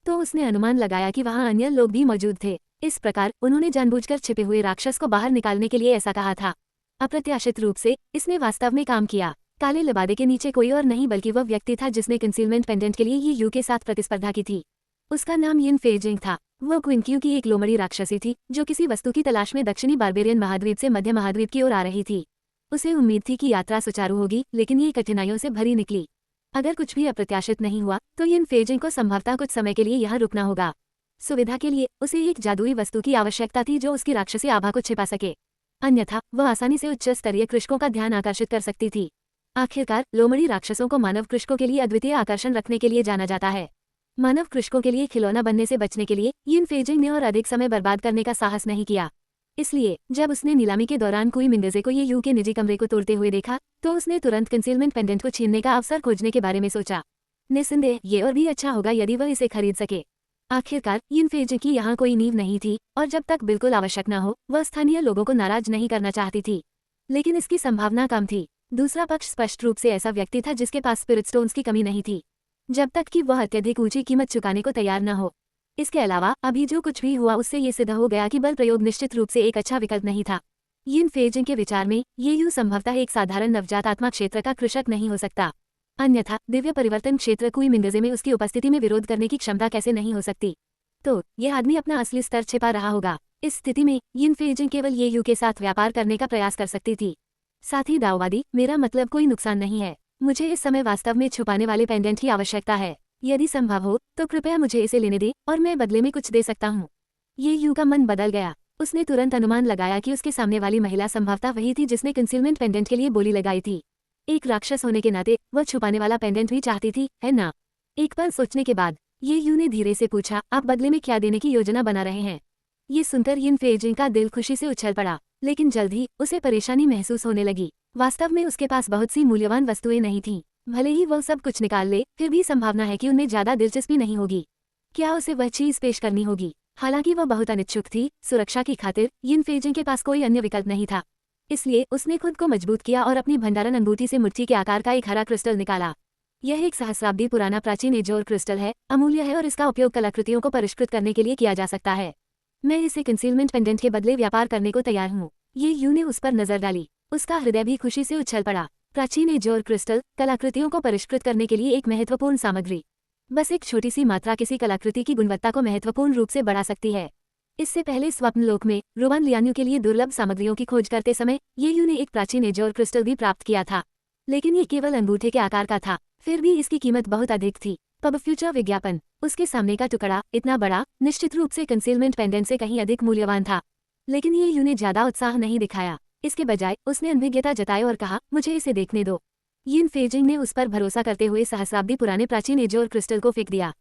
तो उसने अनुमान लगाया कि वहां अन्य लोग भी मौजूद थे। इस प्रकार उन्होंने जानबूझकर छिपे हुए राक्षस को बाहर निकालने के लिए ऐसा कहा था। अप्रत्याशित रूप से इसने वास्तव में काम किया। काले लबादे के नीचे कोई और नहीं बल्कि वह व्यक्ति था जिसने कंसीलमेंट पेंडेंट के लिए ये यू के साथ प्रतिस्पर्धा की थी। उसका नाम यिन फेजिंग था। वह क्विंक्यू की एक लोमड़ी राक्षसी थी जो किसी वस्तु की तलाश में दक्षिणी बार्बेरियन महाद्वीप से मध्य महाद्वीप की ओर आ रही थी। उसे उम्मीद थी कि यात्रा सुचारू होगी, लेकिन ये कठिनाइयों से भरी निकली। अगर कुछ भी अप्रत्याशित नहीं हुआ तो यिन फेजिंग को संभवतः कुछ समय के लिए यहाँ रुकना होगा। सुविधा के लिए उसे एक जादुई वस्तु की आवश्यकता थी जो उसकी राक्षसी आभा को छिपा सके, अन्यथा वह आसानी से उच्च स्तरीय कृषकों का ध्यान आकर्षित कर सकती थी। आखिरकार लोमड़ी राक्षसों को मानव कृषकों के लिए अद्वितीय आकर्षण रखने के लिए जाना जाता है। मानव कृषकों के लिए खिलौना बनने से बचने के लिए यिन फेजिंग ने और अधिक समय बर्बाद करने का साहस नहीं किया। इसलिए जब उसने नीलामी के दौरान कुई मिंगजे को ये यू के निजी कमरे को तोड़ते हुए देखा तो उसने तुरंत कंसीलमेंट पेंडेंट को छीनने का अवसर खोजने के बारे में सोचा। निस्संदेह ये और भी अच्छा होगा यदि वह इसे खरीद सके। आखिरकार यिन फेजिंग की यहाँ कोई नींव नहीं थी और जब तक बिल्कुल आवश्यक न हो वह स्थानीय लोगों को नाराज नहीं करना चाहती थी, लेकिन इसकी संभावना कम थी। दूसरा पक्ष स्पष्ट रूप से ऐसा व्यक्ति था जिसके पास स्पिरिट स्टोन्स की कमी नहीं थी, जब तक कि वह अत्यधिक ऊंची कीमत चुकाने को तैयार न हो। इसके अलावा अभी जो कुछ भी हुआ उससे ये सिद्ध हो गया कि बल प्रयोग निश्चित रूप से एक अच्छा विकल्प नहीं था। यिन फेजिंग के विचार में ये यू संभवतः एक साधारण नवजात आत्मा क्षेत्र का कृषक नहीं हो सकता, अन्यथा दिव्य परिवर्तन क्षेत्र कुई मिंगजे में उसकी उपस्थिति में विरोध करने की क्षमता कैसे नहीं हो सकती? तो यह आदमी अपना असली स्तर छिपा रहा होगा। इस स्थिति में यिन फेजिंग केवल ये यू के साथ व्यापार करने का प्रयास कर सकती थी। साथ ही दाववादी, मेरा मतलब कोई नुकसान नहीं है। मुझे इस समय वास्तव में छुपाने वाले पेंडेंट की आवश्यकता है। यदि संभव हो तो कृपया मुझे इसे लेने दे और मैं बदले में कुछ दे सकता हूँ। ये यू का मन बदल गया। उसने तुरंत अनुमान लगाया कि उसके सामने वाली महिला संभवतः वही थी जिसने कंसीलमेंट पेंडेंट के लिए बोली लगाई थी। एक राक्षस होने के नाते वह छुपाने वाला पेंडेंट भी चाहती थी, है ना? एक पल सोचने के बाद ये यू ने धीरे से पूछा, आप बदले में क्या देने की योजना बना रहे हैं? ये सुनकर यिन फेजिंग का दिल खुशी से उछल पड़ा, लेकिन जल्द ही उसे परेशानी महसूस होने लगी। वास्तव में उसके पास बहुत सी मूल्यवान वस्तुएं नहीं थीं। भले ही वह सब कुछ निकाल ले, फिर भी संभावना है कि उनमें ज्यादा दिलचस्पी नहीं होगी। क्या उसे वह चीज पेश करनी होगी? हालांकि वह बहुत अनिच्छुक थी, सुरक्षा की खातिर यिन फेजिंग के पास कोई अन्य विकल्प नहीं था। इसलिए उसने खुद को मजबूत किया और अपनी भंडारण अंगूठी से मुट्ठी के आकार का एक हरा क्रिस्टल निकाला। यह एक सहस्राब्दी पुराना प्राचीन एजोर क्रिस्टल है, अमूल्य है और इसका उपयोग कलाकृतियों को परिष्कृत करने के लिए किया जा सकता है। मैं इसे कंसीलमेंट पेंडेंट के बदले व्यापार करने को तैयार हूँ। ये यू ने उस पर नजर डाली। उसका हृदय भी खुशी से उछल पड़ा। प्राचीन एजोर क्रिस्टल कलाकृतियों को परिष्कृत करने के लिए एक महत्वपूर्ण सामग्री। बस एक छोटी सी मात्रा किसी कलाकृति की गुणवत्ता को महत्वपूर्ण रूप से बढ़ा सकती है। इससे पहले स्वप्नलोक में रुवान लियान्यू के लिए दुर्लभ सामग्रियों की खोज करते समय ये यू ने एक प्राचीन एजोर क्रिस्टल भी प्राप्त किया था, लेकिन ये केवल अंगूठे के आकार का था। फिर भी इसकी कीमत बहुत अधिक थी। पब फ्यूचर विज्ञापन। उसके सामने का टुकड़ा इतना बड़ा, निश्चित रूप से कंसीलमेंट पेंडेंट से कहीं अधिक मूल्यवान था। लेकिन ये यू ने ज्यादा उत्साह नहीं दिखाया। इसके बजाय उसने अनभिज्ञता जताई और कहा, मुझे इसे देखने दो। यिन फेजिंग ने उस पर भरोसा करते हुए सहस्राब्दी पुराने प्राचीन एजोर क्रिस्टल को फेंक दिया।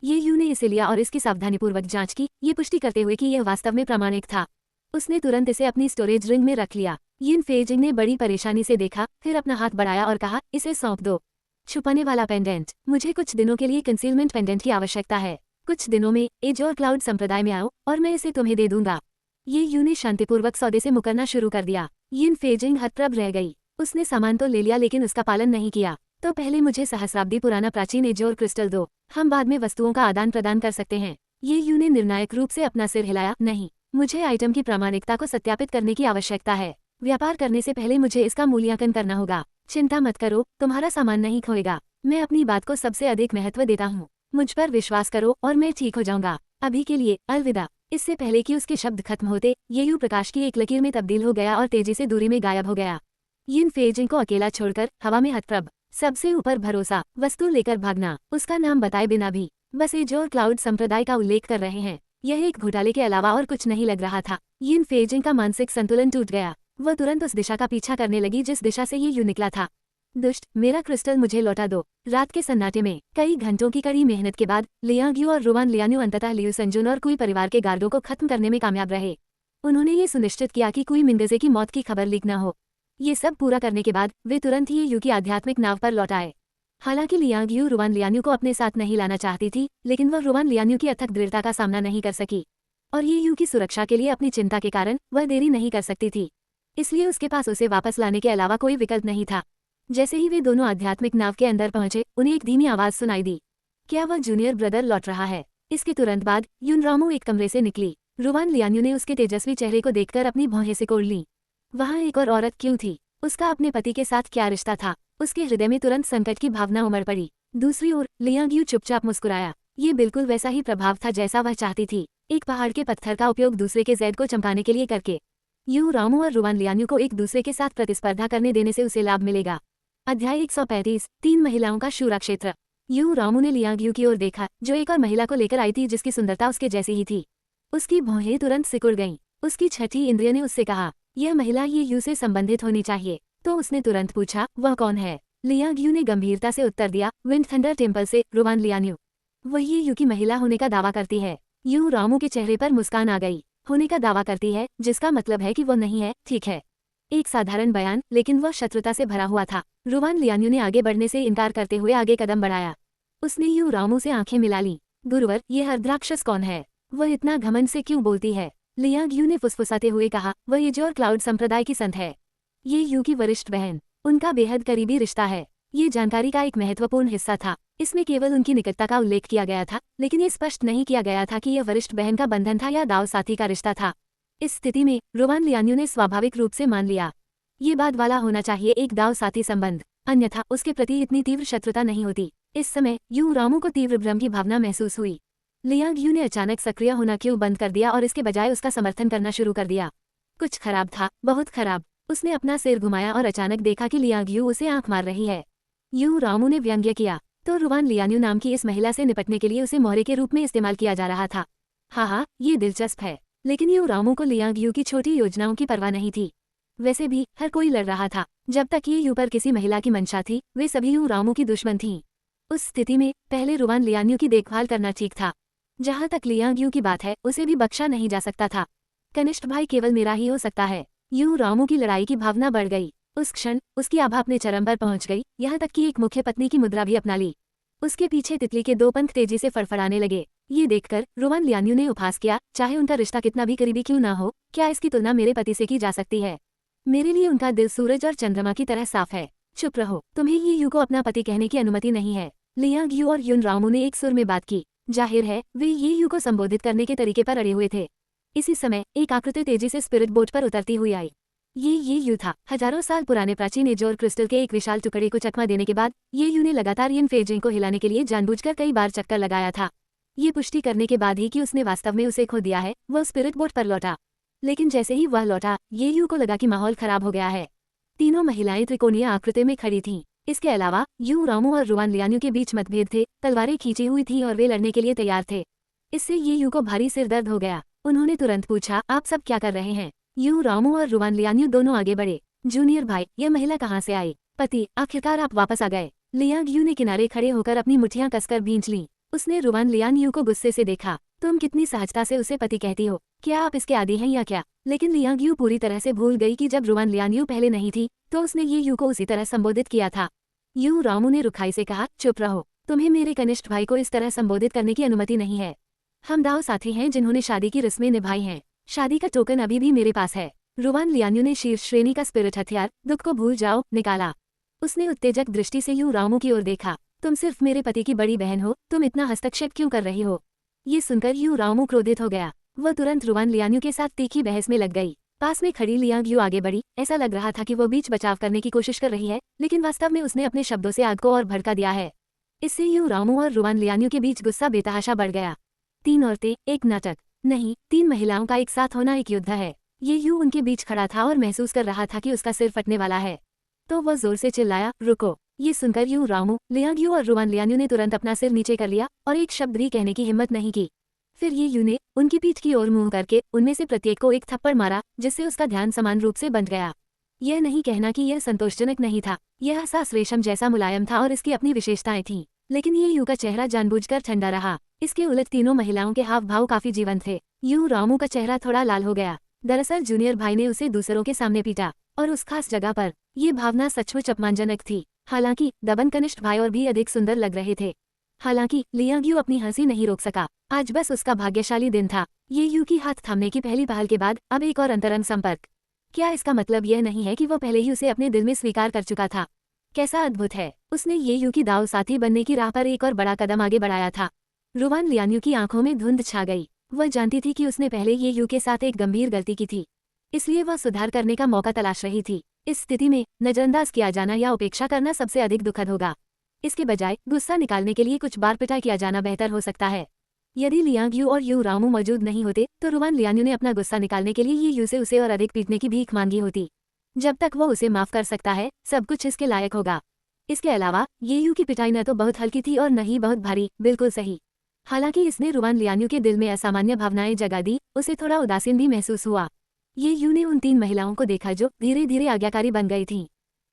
ये यू ने इसे लिया और इसकी सावधानीपूर्वक जांच की, ये पुष्टि करते हुए कि यह वास्तव में प्रामाणिक था। उसने तुरंत इसे अपनी स्टोरेज रिंग में रख लिया। यिन फेजिंग ने बड़ी परेशानी से देखा, फिर अपना हाथ बढ़ाया और कहा, इसे सौंप दो। छुपाने वाला पेंडेंट। मुझे कुछ दिनों के लिए कंसीलमेंट पेंडेंट की आवश्यकता है। कुछ दिनों में एजोर क्लाउड संप्रदाय में आओ और मैं इसे तुम्हें दे दूंगा। ये यू ने शांतिपूर्वक सौदे से मुकरना शुरू कर दिया। यिन फेजिंग हतप्रभ रह गई। उसने सामान तो ले लिया लेकिन उसका पालन नहीं किया। तो पहले मुझे सहस्राब्दी पुराना प्राचीन एजोर क्रिस्टल दो, हम बाद में वस्तुओं का आदान प्रदान कर सकते हैं। ये यू ने निर्णायक रूप से अपना सिर हिलाया, नहीं, मुझे आइटम की प्रामाणिकता को सत्यापित करने की आवश्यकता है। व्यापार करने से पहले मुझे इसका मूल्यांकन करना होगा। चिंता मत करो, तुम्हारा सामान नहीं खोएगा। मैं अपनी बात को सबसे अधिक महत्व देता हूँ। मुझ पर विश्वास करो और मैं ठीक हो जाऊंगा। अभी के लिए अलविदा। इससे पहले कि उसके शब्द खत्म होते, ये यू प्रकाश की एक लकीर में तब्दील हो गया और तेजी से दूरी में गायब हो गया। यिन फेजिंग को अकेला छोड़कर हवा में हतप्रभ। सबसे ऊपर भरोसा, वस्तु लेकर भागना, उसका नाम बताए बिना भी बस एजोर क्लाउड संप्रदाय का उल्लेख कर रहे हैं। यह एक घोटाले के अलावा और कुछ नहीं लग रहा था। यिन फेजिंग का मानसिक संतुलन टूट गया। वह तुरंत उस दिशा का पीछा करने लगी जिस दिशा से ये यू निकला था। दुष्ट, मेरा क्रिस्टल मुझे लौटा दो। रात के सन्नाटे में कई घंटों की कड़ी मेहनत के बाद लियांग यू और रुवान लियान्यू अंततः लियू संजुन और कुई परिवार के गार्डों को खत्म करने में कामयाब रहे। उन्होंने ये सुनिश्चित किया कि कुई मिंगजे की मौत की खबर लीक न हो। ये सब पूरा करने के बाद वे तुरंत ही यू की आध्यात्मिक नाव पर लौट आए। हालांकि लियांग यू रुवान लियान्यू को अपने साथ नहीं लाना चाहती थी, लेकिन वह रुवान लियान्यू की अथक दृढ़ता का सामना नहीं कर सकी और ये यू की सुरक्षा के लिए अपनी चिंता के कारण वह देरी नहीं कर सकती थी। इसलिए उसके पास उसे वापस लाने के अलावा कोई विकल्प नहीं था। जैसे ही वे दोनों आध्यात्मिक नाव के अंदर पहुंचे, उन्हें एक धीमी आवाज सुनाई दी। क्या वह जूनियर ब्रदर लौट रहा है? इसके तुरंत बाद यून रामू एक कमरे से निकली। रुवान लियान्यू ने उसके तेजस्वी चेहरे को देखकर अपनी भौहें सिकोड़ लीं। वहाँ एक और औरत क्यों थी? उसका अपने पति के साथ क्या रिश्ता था? उसके हृदय में तुरंत संकट की भावना उमड़ पड़ी। दूसरी ओर लियांग यू चुपचाप मुस्कुराया। ये बिल्कुल वैसा ही प्रभाव था जैसा वह चाहती थी, एक पहाड़ के पत्थर का उपयोग दूसरे के जैद को चमकाने के लिए करके। यू रामू और रुवान लियान्यू को एक दूसरे के साथ प्रतिस्पर्धा करने देने से उसे लाभ मिलेगा। अध्याय 135, 3 महिलाओं का शूरा क्षेत्र। यू रामू ने लियांग यू की ओर देखा, जो एक और महिला को लेकर आई थी जिसकी सुंदरता उसके जैसी ही थी। उसकी भौहें तुरंत सिकुड़ गईं। उसकी छठी इंद्रिय ने उससे कहा, यह महिला ये यू से संबंधित होनी चाहिए। तो उसने तुरंत पूछा, वह कौन है? लियांग यू ने गंभीरता से उत्तर दिया, विंड थंडर टेम्पल से रुवान लियान्यू। वह ये यू की महिला होने का दावा करती है। यू रामू के चेहरे पर मुस्कान आ गई। होने का दावा करती है, जिसका मतलब है कि वो नहीं है। ठीक है, एक साधारण बयान, लेकिन वह शत्रुता से भरा हुआ था। रुवान लियान्यू ने आगे बढ़ने से इनकार करते हुए आगे कदम बढ़ाया। उसने यू रामू से आंखें मिला ली। गुरुवर, यह अर्धराक्षस कौन है? वह इतना घमंड से क्यों बोलती है? लियांग यू ने फुसफुसाते हुए कहा, वह एजोर क्लाउड संप्रदाय की संत है। ये यू की वरिष्ठ बहन, उनका बेहद करीबी रिश्ता है। ये जानकारी का एक महत्वपूर्ण हिस्सा था। इसमें केवल उनकी निकटता का उल्लेख किया गया था, लेकिन ये स्पष्ट नहीं किया गया था कि यह वरिष्ठ बहन का बंधन था या दाव साथी का रिश्ता था। इस स्थिति में रुवान लियान्यू ने स्वाभाविक रूप से मान लिया, ये बाद वाला होना चाहिए, एक दाव साथी संबंध, अन्यथा उसके प्रति इतनी तीव्र शत्रुता नहीं होती। इस समय यू रामू को तीव्र भ्रम की भावना महसूस हुई। लियांग यू ने अचानक सक्रिय होना क्यों बंद कर दिया और इसके बजाय उसका समर्थन करना शुरू कर दिया। कुछ खराब था, बहुत खराब। उसने अपना सिर घुमाया और अचानक देखा कि लियांग यू उसे आंख मार रही है। यू रामू ने व्यंग्य किया, तो रुवान लियान्यू नाम की इस महिला से निपटने के लिए उसे मोहरे के रूप में इस्तेमाल किया जा रहा था। हाँ, ये दिलचस्प है। लेकिन यू रामू को लियांग यू की छोटी योजनाओं की परवाह नहीं थी। वैसे भी हर कोई लड़ रहा था। जब तक ये यू पर किसी महिला की मंशा थी, वे सभी यू रामू की दुश्मन थीं। उस स्थिति में पहले रुवान लियान्यू की देखभाल करना ठीक था। जहाँ तक लियांग यू की बात है, उसे भी बख्शा नहीं जा सकता था। कनिष्ठ भाई केवल मेरा ही हो सकता है। यू रामू की लड़ाई की भावना बढ़ गई। उस क्षण उसकी आभा अपने चरम पर पहुंच गई, यहाँ तक कि एक मुख्य पत्नी की मुद्रा भी अपना ली। उसके पीछे तितली के 2 पंख तेजी से फड़फड़ाने लगे। ये देखकर रुवान लियान्यू ने उपहास किया, चाहे उनका रिश्ता कितना भी करीबी क्यों ना हो, क्या इसकी तुलना मेरे पति से की जा सकती है। मेरे लिए उनका दिल सूरज और चंद्रमा की तरह साफ है। चुप रहो, तुम्हें ये यू को अपना पति कहने की अनुमति नहीं है। लियांग यू और युन रामू ने एक सुर में बात की। जाहिर है वे ये यू को संबोधित करने के तरीके पर अड़े हुए थे। इसी समय एक आकृति तेजी से स्पिरिट बोट पर उतरती हुई आई। ये यू था। हजारों साल पुराने प्राचीन एजोर क्रिस्टल के एक विशाल टुकड़े को चकमा देने के बाद ये यू ने लगातार यिन फेजिंग को हिलाने के लिए जानबूझकर कई बार चक्कर लगाया था। ये पुष्टि करने के बाद ही कि उसने वास्तव में उसे खो दिया है, वह स्पिरिट बोट पर लौटा। लेकिन जैसे ही वह लौटा, ये यू को लगा कि माहौल खराब हो गया है। तीनों महिलाएं त्रिकोणीय आकृति में खड़ी थीं। इसके अलावा यू रामू और रुवान लियान्यू के बीच मतभेद थे, तलवारें खींची हुई थीं और वे लड़ने के लिए तैयार थे। इससे ये यू को भारी सिर दर्द हो गया। उन्होंने तुरंत पूछा, आप सब क्या कर रहे हैं। यू रामू और रुवान लियान्यू दोनों आगे बढ़े। जूनियर भाई, यह महिला कहाँ से आई। पति, आखिरकार आप वापस आ गए। लियांग यू ने किनारे खड़े होकर अपनी मुठ्ठियां कसकर भींच लीं। उसने रुवान लियान्यू को गुस्से से देखा। तुम कितनी सहजता से उसे पति कहती हो, क्या आप इसके आदी हैं या क्या। लेकिन लियांग यू पूरी तरह से भूल गई कि जब रुवान लियान्यू पहले नहीं थी तो उसने ये यू को उसी तरह संबोधित किया था। यू रामू ने रुखाई से कहा, चुप रहो, तुम्हें मेरे कनिष्ठ भाई को इस तरह संबोधित करने की अनुमति नहीं है। हम दाव साथी हैं जिन्होंने शादी की रस्में निभाई हैं। शादी का टोकन अभी भी मेरे पास है। रुवान लियान्यू ने शीर्ष श्रेणी का स्पिरिट हथियार दुख को भूल जाओ निकाला। उसने उत्तेजक दृष्टि से यू रामू की ओर देखा। तुम सिर्फ मेरे पति की बड़ी बहन हो, तुम इतना हस्तक्षेप क्यों कर रही हो। ये सुनकर यू रामू क्रोधित हो गया। वह तुरंत रुवान लियान्यू के साथ तीखी बहस में लग गई। पास में खड़ी लियांग यू आगे बढ़ी। ऐसा लग रहा था कि वो बीच बचाव करने की कोशिश कर रही है, लेकिन वास्तव में उसने अपने शब्दों से आग को और भड़का दिया है। इससे यू रामू और रुवान लियान्यू के बीच गुस्सा बेतहाशा बढ़ गया। 3 औरतें, एक नाटक नहीं, 3 महिलाओं का एक साथ होना एक युद्ध है। ये यू उनके बीच खड़ा था और महसूस कर रहा था कि उसका सिर फटने वाला है। तो वह जोर से चिल्लाया, रुको। ये सुनकर यू रामू, लियांग यू और रुवान लियान्यू ने तुरंत अपना सिर नीचे कर लिया और एक शब्द भी कहने की हिम्मत नहीं की। फिर ये यू ने उनकी पीठ की ओर मुंह करके उनमें से प्रत्येक को एक थप्पड़ मारा, जिससे उसका ध्यान समान रूप से बंध गया। यह नहीं कहना कि यह संतोषजनक नहीं था। यह सास रेशम जैसा मुलायम था और इसकी अपनी विशेषताएं थीं। लेकिन ये यू का चेहरा जानबूझकर ठंडा रहा। इसके उलट तीनों महिलाओं के हाव भाव काफी जीवंत थे। यू रामू का चेहरा थोड़ा लाल हो गया। दरअसल जूनियर भाई ने उसे दूसरों के सामने पीटा, और उस खास जगह पर। ये भावना सचमुच अपमानजनक थी। हालांकि दबन कनिष्ठ भाई और भी अधिक सुंदर लग रहे थे। हालांकि लियांग यू अपनी हंसी नहीं रोक सका। आज बस उसका भाग्यशाली दिन था। ये यू की हाथ थामने की पहली पहल के बाद अब एक और अंतरंग संपर्क। क्या इसका मतलब यह नहीं है कि वह पहले ही उसे अपने दिल में स्वीकार कर चुका था। कैसा अद्भुत है। उसने ये यू की दाव साथी बनने की राह पर एक और बड़ा कदम आगे बढ़ाया था। रुवान लियान्यू की आंखों में धुंध छा गई। वह जानती थी कि उसने पहले ये यू के साथ एक गंभीर गलती की थी, इसलिए वह सुधार करने का मौका तलाश रही थी। इस स्थिति में नजरअंदाज किया जाना या उपेक्षा करना सबसे अधिक दुखद होगा। इसके बजाय गुस्सा निकालने के लिए कुछ बार पिटाई किया जाना बेहतर हो सकता है। यदि लियांग यू और यू रामू मौजूद नहीं होते तो रुवान लियान्यू ने अपना गुस्सा निकालने के लिए ये यू से उसे और अधिक पीटने की भीख मांगी होती। जब तक वह उसे माफ कर सकता है, सब कुछ इसके लायक होगा। इसके अलावा ये यू की पिटाई न तो बहुत हल्की थी और न ही बहुत भारी। बिल्कुल सही। हालांकि इसने रुवान लियान्यू के दिल में असामान्य भावनाएं जगा दी। उसे थोड़ा उदासीन भी महसूस हुआ। ये यू ने उन 3 महिलाओं को देखा जो धीरे धीरे आज्ञाकारी बन गई थीं।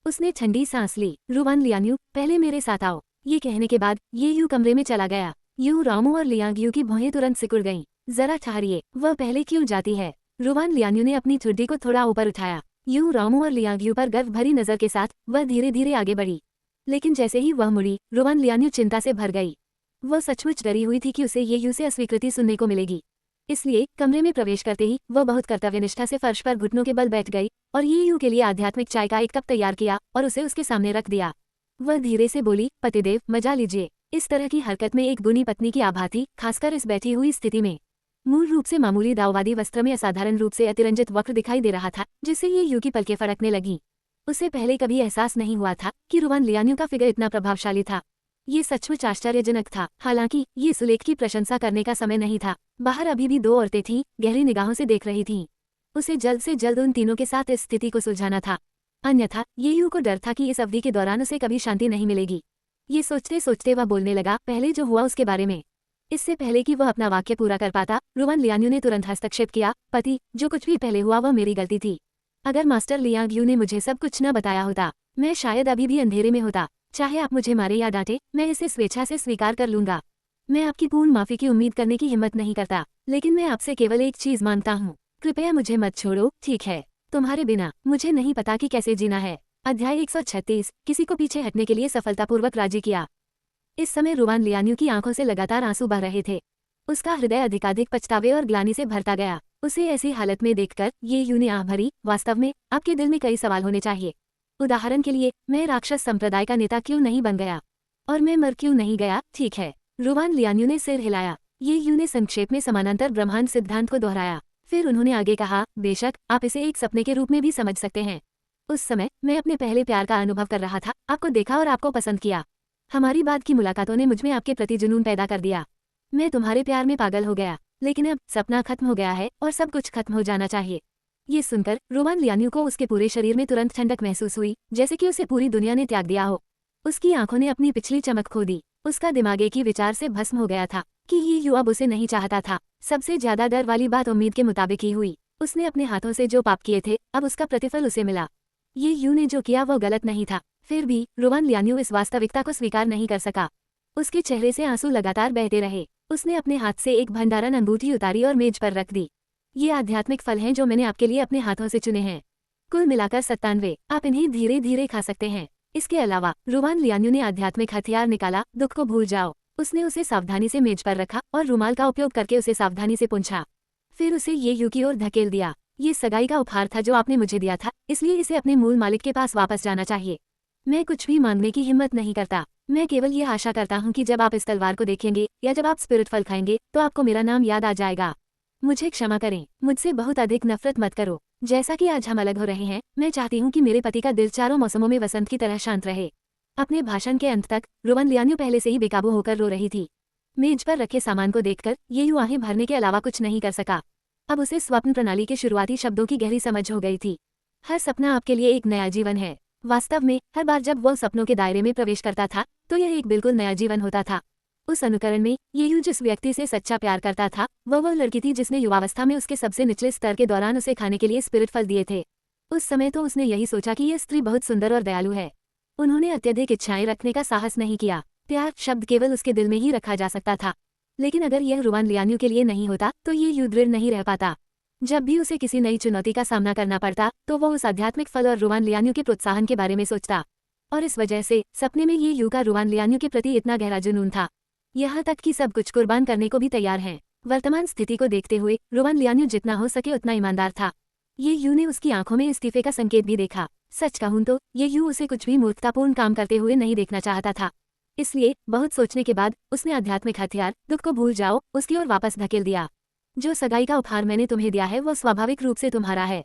उसने ठंडी सांस ली। रुवान लियान्यू, पहले मेरे साथ आओ। ये कहने के बाद ये यू कमरे में चला गया। यू रामू और लियांग यू की भौहें तुरंत सिकुड़ गईं। जरा ठहरिए, वह पहले क्यों जाती है। रुवान लियान्यू ने अपनी ठुड्डी को थोड़ा ऊपर उठाया। यू रामू और लियांग यू पर गर्व भरी नजर के साथ वह धीरे धीरे आगे बढ़ी। लेकिन जैसे ही वह मुड़ी, रुवान लियान्यू चिंता से भर गई। वह सचमुच डरी हुई थी कि उसे ये यू से अस्वीकृति सुनने को मिलेगी। इसलिए कमरे में प्रवेश करते ही वह बहुत कर्तव्यनिष्ठा से फर्श पर घुटनों के बल बैठ गई और ये यू के लिए आध्यात्मिक चाय का एक कप तैयार किया और उसे उसके सामने रख दिया। वह धीरे से बोली, पतिदेव, मजा लीजिए। इस तरह की हरकत में एक गुनी पत्नी की आभा थी, खासकर इस बैठी हुई स्थिति में। मूल रूप से मामूली दाववादी वस्त्र में असाधारण रूप से अतिरंजित वक्र दिखाई दे रहा था, जिससे ये यू की पलकें फड़कने लगीं। उसे पहले कभी एहसास नहीं हुआ था कि रुवान लियान्यू का फिगर इतना प्रभावशाली था। ये सचमुच आश्चर्यजनक था। हालांकि ये सुलेख की प्रशंसा करने का समय नहीं था। बाहर अभी भी 2 औरतें थीं, गहरी निगाहों से देख रही थीं। उसे जल्द से जल्द उन तीनों के साथ इस स्थिति को सुलझाना था। अन्यथा ये यू को डर था कि इस अवधि के दौरान उसे कभी शांति नहीं मिलेगी। ये सोचते सोचते वह बोलने लगा, पहले जो हुआ उसके बारे में। इससे पहले कि वह अपना वाक्य पूरा कर पाता, रुवान लियान्यू ने तुरंत हस्तक्षेप किया। पति, जो कुछ भी पहले हुआ वह मेरी गलती थी। अगर मास्टर लियांग यू ने मुझे सब कुछ न बताया होता, मैं शायद अभी भी अंधेरे में होता। चाहे आप मुझे मारे या डांटे, मैं इसे स्वेच्छा से स्वीकार कर लूंगा। मैं आपकी पूर्ण माफी की उम्मीद करने की हिम्मत नहीं करता, लेकिन मैं आपसे केवल एक चीज मांगता हूँ, कृपया मुझे मत छोड़ो, ठीक है। तुम्हारे बिना मुझे नहीं पता कि कैसे जीना है। अध्याय 136, किसी को पीछे हटने के लिए सफलतापूर्वक राजी किया। इस समय रुवान लियान्यू की आंखों से लगातार आंसू बह रहे थे। उसका हृदय अधिकाधिक पछतावे और ग्लानि से भरता गया। उसे ऐसी हालत में देखकर ये यू ने आह भरी, वास्तव में आपके दिल में कई सवाल होने चाहिए। उदाहरण के लिए, मैं राक्षस संप्रदाय का नेता क्यों नहीं बन गया, और मैं मर क्यों नहीं गया? ठीक है, रुवान लियान्यू ने सिर हिलाया। ये यू ने संक्षेप में समानांतर ब्रह्मांड सिद्धांत को दोहराया। फिर उन्होंने आगे कहा, बेशक आप इसे एक सपने के रूप में भी समझ सकते हैं। उस समय मैं अपने पहले प्यार का अनुभव कर रहा था, आपको देखा और आपको पसंद किया। हमारी बाद की मुलाकातों ने मुझमें आपके प्रति जुनून पैदा कर दिया। मैं तुम्हारे प्यार में पागल हो गया, लेकिन अब सपना खत्म हो गया है और सब कुछ खत्म हो जाना चाहिए। ये सुनकर रुवान लियान्यू को उसके पूरे शरीर में तुरंत ठंडक महसूस हुई, जैसे कि उसे पूरी दुनिया ने त्याग दिया हो। उसकी आंखों ने अपनी पिछली चमक खो दी। उसका दिमाग एक ही विचार से भस्म हो गया था कि ये यू अब उसे नहीं चाहता था। सबसे ज्यादा डर वाली बात उम्मीद के मुताबिक ही हुई। उसने अपने हाथों से जो पाप किए थे, अब उसका प्रतिफल उसे मिला। ये यू ने जो किया वो गलत नहीं था, फिर भी रुवान लियान्यू इस वास्तविकता को स्वीकार नहीं कर सका। उसके चेहरे से आंसू लगातार बहते रहे। उसने अपने हाथ से एक भंडारण अंगूठी उतारी और मेज पर रख दी। ये आध्यात्मिक फल हैं जो मैंने आपके लिए अपने हाथों से चुने हैं। कुल मिलाकर 97, आप इन्हें धीरे धीरे खा सकते हैं। इसके अलावा रुवान लियान्यू ने आध्यात्मिक हथियार निकाला, दुख को भूल जाओ। उसने उसे सावधानी से मेज पर रखा और रुमाल का उपयोग करके उसे सावधानी से पूंछा। फिर उसे ये यू की ओर धकेल दिया। ये सगाई का उपहार था जो आपने मुझे दिया था, इसलिए इसे अपने मूल मालिक के पास वापस जाना चाहिए। मैं कुछ भी मांगने की हिम्मत नहीं करता। मैं केवल ये आशा करता हूँ कि जब आप इस तलवार को देखेंगे या जब आप स्पिरिट फल खाएंगे तो आपको मेरा नाम याद आ जाएगा। मुझे क्षमा करें, मुझसे बहुत अधिक नफरत मत करो। जैसा कि आज हम अलग हो रहे हैं, मैं चाहती हूँ कि मेरे पति का दिल चारों मौसमों में वसंत की तरह शांत रहे। अपने भाषण के अंत तक रुवान लियान्यू पहले से ही बेकाबू होकर रो रही थी। मेज पर रखे सामान को देखकर ये यू आहें भरने के अलावा कुछ नहीं कर सका। अब उसे स्वप्न प्रणाली के शुरुआती शब्दों की गहरी समझ हो गई थी। हर सपना आपके लिए एक नया जीवन है। वास्तव में हर बार जब वो सपनों के दायरे में प्रवेश करता था तो यह एक बिल्कुल नया जीवन होता था। उस अनुकरण में ये यू जिस व्यक्ति से सच्चा प्यार करता था वो लड़की थी जिसने युवावस्था में उसके सबसे निचले स्तर के दौरान उसे खाने के लिए स्पिरिट फल दिए थे। उस समय तो उसने यही सोचा कि यह स्त्री बहुत सुंदर और दयालु है। उन्होंने अत्यधिक इच्छाएं रखने का साहस नहीं किया। प्यार शब्द केवल उसके दिल में ही रखा जा सकता था। लेकिन अगर यह रुवान लियान्यू के लिए नहीं होता तो ये यू दृढ़ नहीं रह पाता। जब भी उसे किसी नई चुनौती का सामना करना पड़ता तो वो उस आध्यात्मिक फल और रुवान लियान्यू के प्रोत्साहन के बारे में सोचता। और इस वजह से सपने में ये यू का रुवान लियान्यू के प्रति इतना गहरा जुनून था, यहाँ तक कि सब कुछ कुर्बान करने को भी तैयार हैं। वर्तमान स्थिति को देखते हुए रुवान लियान्यू जितना हो सके उतना ईमानदार था। ये यू ने उसकी आंखों में इस्तीफे का संकेत भी देखा। सच कहूं तो ये यू उसे कुछ भी मूर्खतापूर्ण काम करते हुए नहीं देखना चाहता था। इसलिए बहुत सोचने के बाद उसने आध्यात्मिक हथियार दुख को भूल जाओ उसकी ओर वापस धकेल दिया। जो सगाई का उपहार मैंने तुम्हें दिया है वो स्वाभाविक रूप से तुम्हारा है।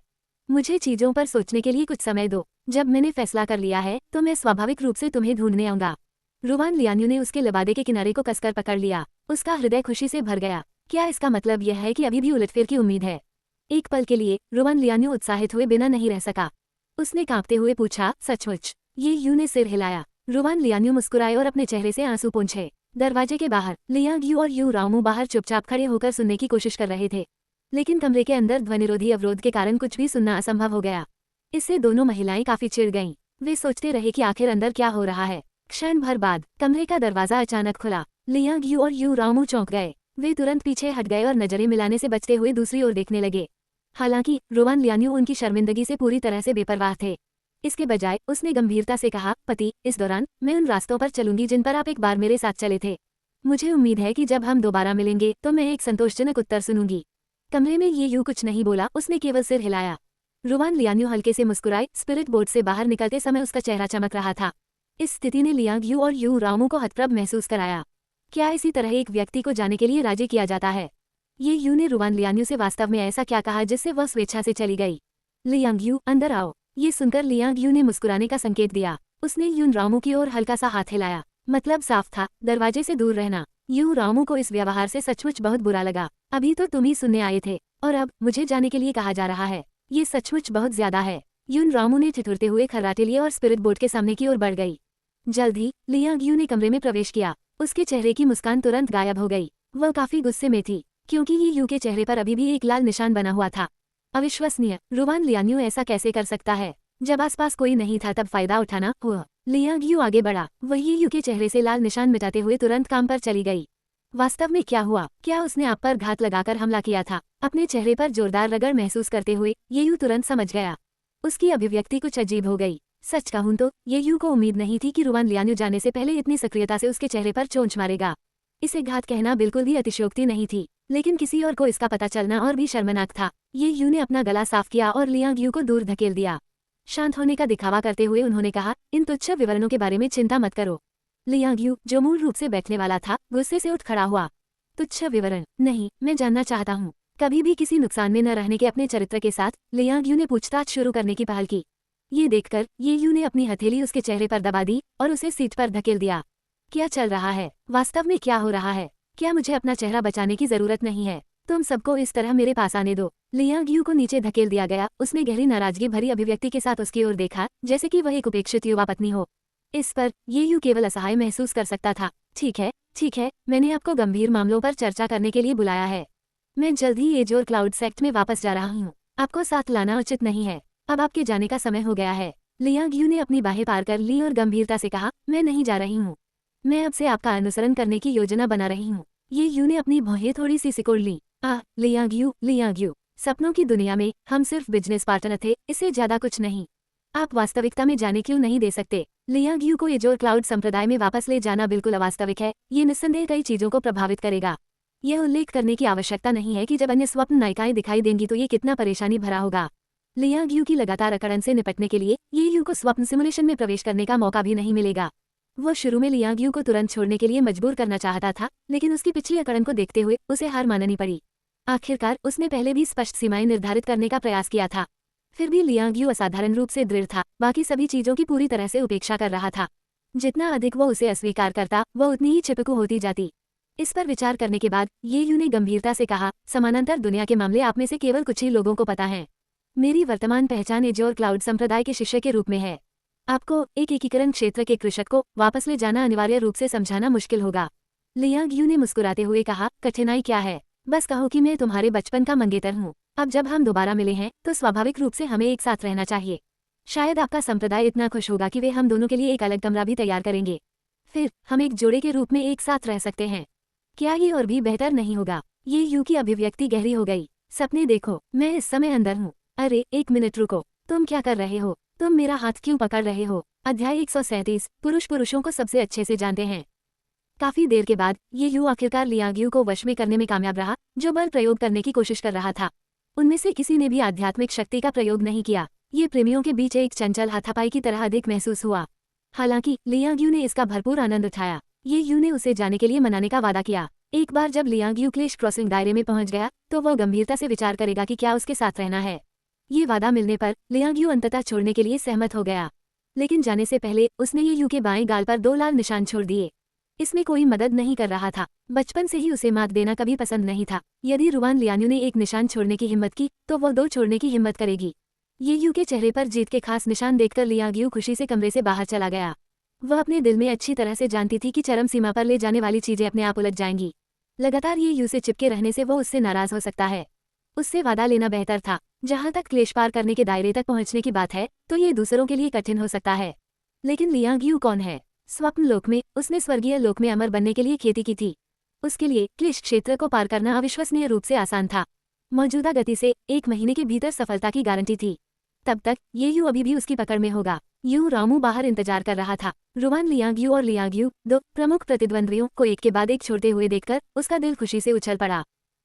मुझे चीजों पर सोचने के लिए कुछ समय दो। जब मैंने फैसला कर लिया है तो मैं स्वाभाविक रूप से तुम्हें ढूंढने आऊंगा। रुवान लियान्यू ने उसके लबादे के किनारे को कसकर पकड़ लिया। उसका हृदय खुशी से भर गया। क्या इसका मतलब यह है कि अभी भी उलटफेर की उम्मीद है? एक पल के लिए रुवान लियान्यू उत्साहित हुए बिना नहीं रह सका। उसने कांपते हुए पूछा, सचमुच? ये यू ने सिर हिलाया। रुवान लियान्यू मुस्कुराए और अपने चेहरे से आंसू पोंछे। दरवाजे के बाहर लियांग यू और यू रामू बाहर चुपचाप खड़े होकर सुनने की कोशिश कर रहे थे, लेकिन कमरे के अंदर ध्वनिरोधी अवरोध के कारण कुछ भी सुनना असंभव हो गया। इससे दोनों महिलाएं काफी चिढ़ गईं। वे सोचते रहे कि आखिर अंदर क्या हो रहा है। क्षण भर बाद कमरे का दरवाजा अचानक खुला। लियांग यू और यू रामू चौंक गए। वे तुरंत पीछे हट गए और नजरें मिलाने से बचते हुए दूसरी ओर देखने लगे। हालांकि रुवान लियान्यू उनकी शर्मिंदगी से पूरी तरह से बेपरवाह थे। इसके बजाय उसने गंभीरता से कहा, पति, इस दौरान मैं उन रास्तों पर चलूंगी जिन पर आप एक बार मेरे साथ चले थे। मुझे उम्मीद है कि जब हम दोबारा मिलेंगे तो मैं एक संतोषजनक उत्तर सुनूंगी। कमरे में ये यू कुछ नहीं बोला, उसने केवल सिर हिलाया। रुवान लियान्यू हल्के से मुस्कुराए। स्पिरिट बोर्ड से बाहर निकलते समय उसका चेहरा चमक रहा था। इस स्थिति ने लियांग यू और यू रामू को हतप्रभ महसूस कराया। क्या इसी तरह एक व्यक्ति को जाने के लिए राजी किया जाता है? ये यू ने रुवान लियान्यू से वास्तव में ऐसा क्या कहा जिससे वह स्वेच्छा से चली गई? लियांग यू, अंदर आओ। ये सुनकर लियांग यू ने मुस्कुराने का संकेत दिया। उसने यून रामू की ओर हल्का सा हाथ हिलाया। मतलब साफ था, दरवाजे से दूर रहना। यू रामू को इस व्यवहार से सचमुच बहुत बुरा लगा। अभी तो तुम ही सुनने आए थे और अब मुझे जाने के लिए कहा जा रहा है। ये सचमुच बहुत ज्यादा है। यून रामू ने ठिठुरते हुए खर्राटे लिए और स्पिरिट बोर्ड के सामने की ओर बढ़ गई। जल्द ही लियांग यू ने कमरे में प्रवेश किया। उसके चेहरे की मुस्कान तुरंत गायब हो गई। वह काफी गुस्से में थी क्योंकि ये यू के चेहरे पर अभी भी एक लाल निशान बना हुआ था। अविश्वसनीय, रुवान लियान्यू ऐसा कैसे कर सकता है? जब आसपास कोई नहीं था तब फायदा उठाना हुआ। लियांग यू आगे बढ़ा। वही यू के चेहरे से लाल निशान मिटाते हुए तुरंत काम पर चली गई। वास्तव में क्या हुआ? क्या उसने आप पर घात लगाकर हमला किया था? अपने चेहरे पर जोरदार रगड़ महसूस करते हुए ये यू तुरंत समझ गया। उसकी अभिव्यक्ति कुछ अजीब हो गई। सच कहूं तो ये यू को उम्मीद नहीं थी कि रुवान लियान्यू जाने से पहले इतनी सक्रियता से उसके चेहरे पर चोंच मारेगा। इसे घात कहना बिल्कुल भी अतिशयोक्ति नहीं थी, लेकिन किसी और को इसका पता चलना और भी शर्मनाक था। ये यू ने अपना गला साफ किया और लियांग यू को दूर धकेल दिया। शांत होने का दिखावा करते हुए उन्होंने कहा, इन तुच्छ विवरणों के बारे में चिंता मत करो। लियांग यू, जो मूल रूप से बैठने वाला था, गुस्से से उठ खड़ा हुआ। तुच्छ विवरण नहीं, मैं जानना चाहता हूँ। कभी भी किसी नुकसान में न रहने के अपने चरित्र के साथ लियांग यू ने पूछताछ शुरू करने की पहल की। ये देखकर ये यू ने अपनी हथेली उसके चेहरे पर दबा दी और उसे सीट पर धकेल दिया। क्या चल रहा है? वास्तव में क्या हो रहा है? क्या मुझे अपना चेहरा बचाने की जरूरत नहीं है? तुम सबको इस तरह मेरे पास आने दो। लियांग यू को नीचे धकेल दिया गया। उसने गहरी नाराजगी भरी अभिव्यक्ति के साथ उसकी ओर देखा, जैसे कि वह एक उपेक्षित युवा पत्नी हो। इस पर ये यू केवल असहाय महसूस कर सकता था। ठीक है, मैंने आपको गंभीर मामलों पर चर्चा करने के लिए बुलाया है। मैं जल्द ही एज और क्लाउड सेक्ट में वापस जा रहा हूँ। आपको साथ लाना उचित नहीं है। अब आपके जाने का समय हो गया है। लियांग यू ने अपनी बाहें पार कर ली और गंभीरता से कहा, मैं नहीं जा रही हूँ। मैं अब से आपका अनुसरण करने की योजना बना रही हूँ। ये यू ने अपनी भौहें थोड़ी सी सिकोड़ ली। लियांग यू, सपनों की दुनिया में हम सिर्फ बिजनेस पार्टनर थे, इससे ज्यादा कुछ नहीं। आप वास्तविकता में जाने क्यों नहीं दे सकते? लियांग यू को एज और क्लाउड संप्रदाय में वापस ले जाना बिल्कुल अवास्तविक है। ये निस्संदेह कई चीजों को प्रभावित करेगा। यह उल्लेख करने की आवश्यकता नहीं है कि जब अन्य स्वप्न नायिकाएं दिखाई देंगी तो ये कितना परेशानी भरा होगा। लियांग यू की लगातार अकड़न से निपटने के लिए ये यू को स्वप्न सिमुलेशन में प्रवेश करने का मौका भी नहीं मिलेगा। वो शुरू में लियांग यू को तुरंत छोड़ने के लिए मजबूर करना चाहता था, लेकिन उसकी पिछली अकड़न को देखते हुए उसे हार माननी पड़ी। आखिरकार उसने पहले भी स्पष्ट सीमाएं निर्धारित करने का प्रयास किया था। फिर भी लियांग यू असाधारण रूप से दृढ़ था, बाकी सभी चीजों की पूरी तरह से उपेक्षा कर रहा था। जितना अधिक वो उसे अस्वीकार करता, वो उतनी ही चिपकू होती जाती। इस पर विचार करने के बाद ये यू ने गंभीरता से कहा, समानांतर दुनिया के मामले आप में से केवल कुछ ही लोगों को पता है। मेरी वर्तमान पहचान एज और क्लाउड संप्रदाय के शिष्य के रूप में है। आपको एक एकीकरण क्षेत्र के कृषक को वापस ले जाना अनिवार्य रूप से समझाना मुश्किल होगा। लियांग यू ने मुस्कुराते हुए कहा, कठिनाई क्या है? बस कहो कि मैं तुम्हारे बचपन का मंगेतर हूँ। अब जब हम दोबारा मिले हैं तो स्वाभाविक रूप से हमें एक साथ रहना चाहिए। शायद आपका संप्रदाय इतना खुश होगा कि वे हम दोनों के लिए एक अलग कमरा भी तैयार करेंगे। फिर हम एक जोड़े के रूप में एक साथ रह सकते हैं। क्या ये और भी बेहतर नहीं होगा? ये यू की अभिव्यक्ति गहरी हो गई। सपने देखो, मैं इस समय अंदर हूँ। अरे एक मिनट रुको, तुम क्या कर रहे हो? तुम मेरा हाथ क्यों पकड़ रहे हो? अध्याय 137, पुरुष पुरुषों को सबसे अच्छे से जानते हैं। काफी देर के बाद ये यू आखिरकार लियांग यू को वश में करने में कामयाब रहा, जो बल प्रयोग करने की कोशिश कर रहा था। उनमें से किसी ने भी आध्यात्मिक शक्ति का प्रयोग नहीं किया। ये प्रेमियों के बीच एक चंचल हाथापाई की तरह अधिक महसूस हुआ। हालांकि लियांग यू ने इसका भरपूर आनंद उठाया। ये यू ने उसे जाने के लिए मनाने का वादा किया। एक बार जब लियांग यू क्लेश क्रॉसिंग दायरे में पहुंच गया तो वह गंभीरता से विचार करेगा कि क्या उसके साथ रहना है। ये वादा मिलने पर लियांग यू अंततः छोड़ने के लिए सहमत हो गया, लेकिन जाने से पहले उसने ये यू के बाएं गाल पर 2 लाल निशान छोड़ दिए। इसमें कोई मदद नहीं कर रहा था। बचपन से ही उसे मात देना कभी पसंद नहीं था। यदि रुआन लियांग यू ने एक निशान छोड़ने की हिम्मत की तो वह 2 छोड़ने की हिम्मत करेगी। ये यू के चेहरे पर जीत के खास निशान देखकर लियांग यू खुशी से कमरे से बाहर चला गया। वह अपने दिल में अच्छी तरह से जानती थी कि चरम सीमा पर ले जाने वाली चीजें अपने आप उलझ जाएंगी। लगातार ये यू से चिपके रहने से वो उससे नाराज हो सकता है। उससे वादा लेना बेहतर था। जहां तक क्लेश पार करने के दायरे तक पहुंचने की बात है तो ये दूसरों के लिए कठिन हो सकता है। लेकिन लियांग यू कौन है? स्वप्न लोक में उसने स्वर्गीय लोक में अमर बनने के लिए खेती की थी। उसके लिए क्लिश क्षेत्र को पार करना अविश्वसनीय रूप से आसान था। मौजूदा गति से 1 महीने के भीतर सफलता की गारंटी थी। तब तक ये यू अभी भी उसकी पकड़ में होगा। यू रामू बाहर इंतजार कर रहा था। रुवान लियांग यू और लियांग यू, 2 प्रमुख प्रतिद्वंद्वियों को एक के बाद एक छोड़ते हुए देखकर उसका दिल खुशी से उछल पड़ा।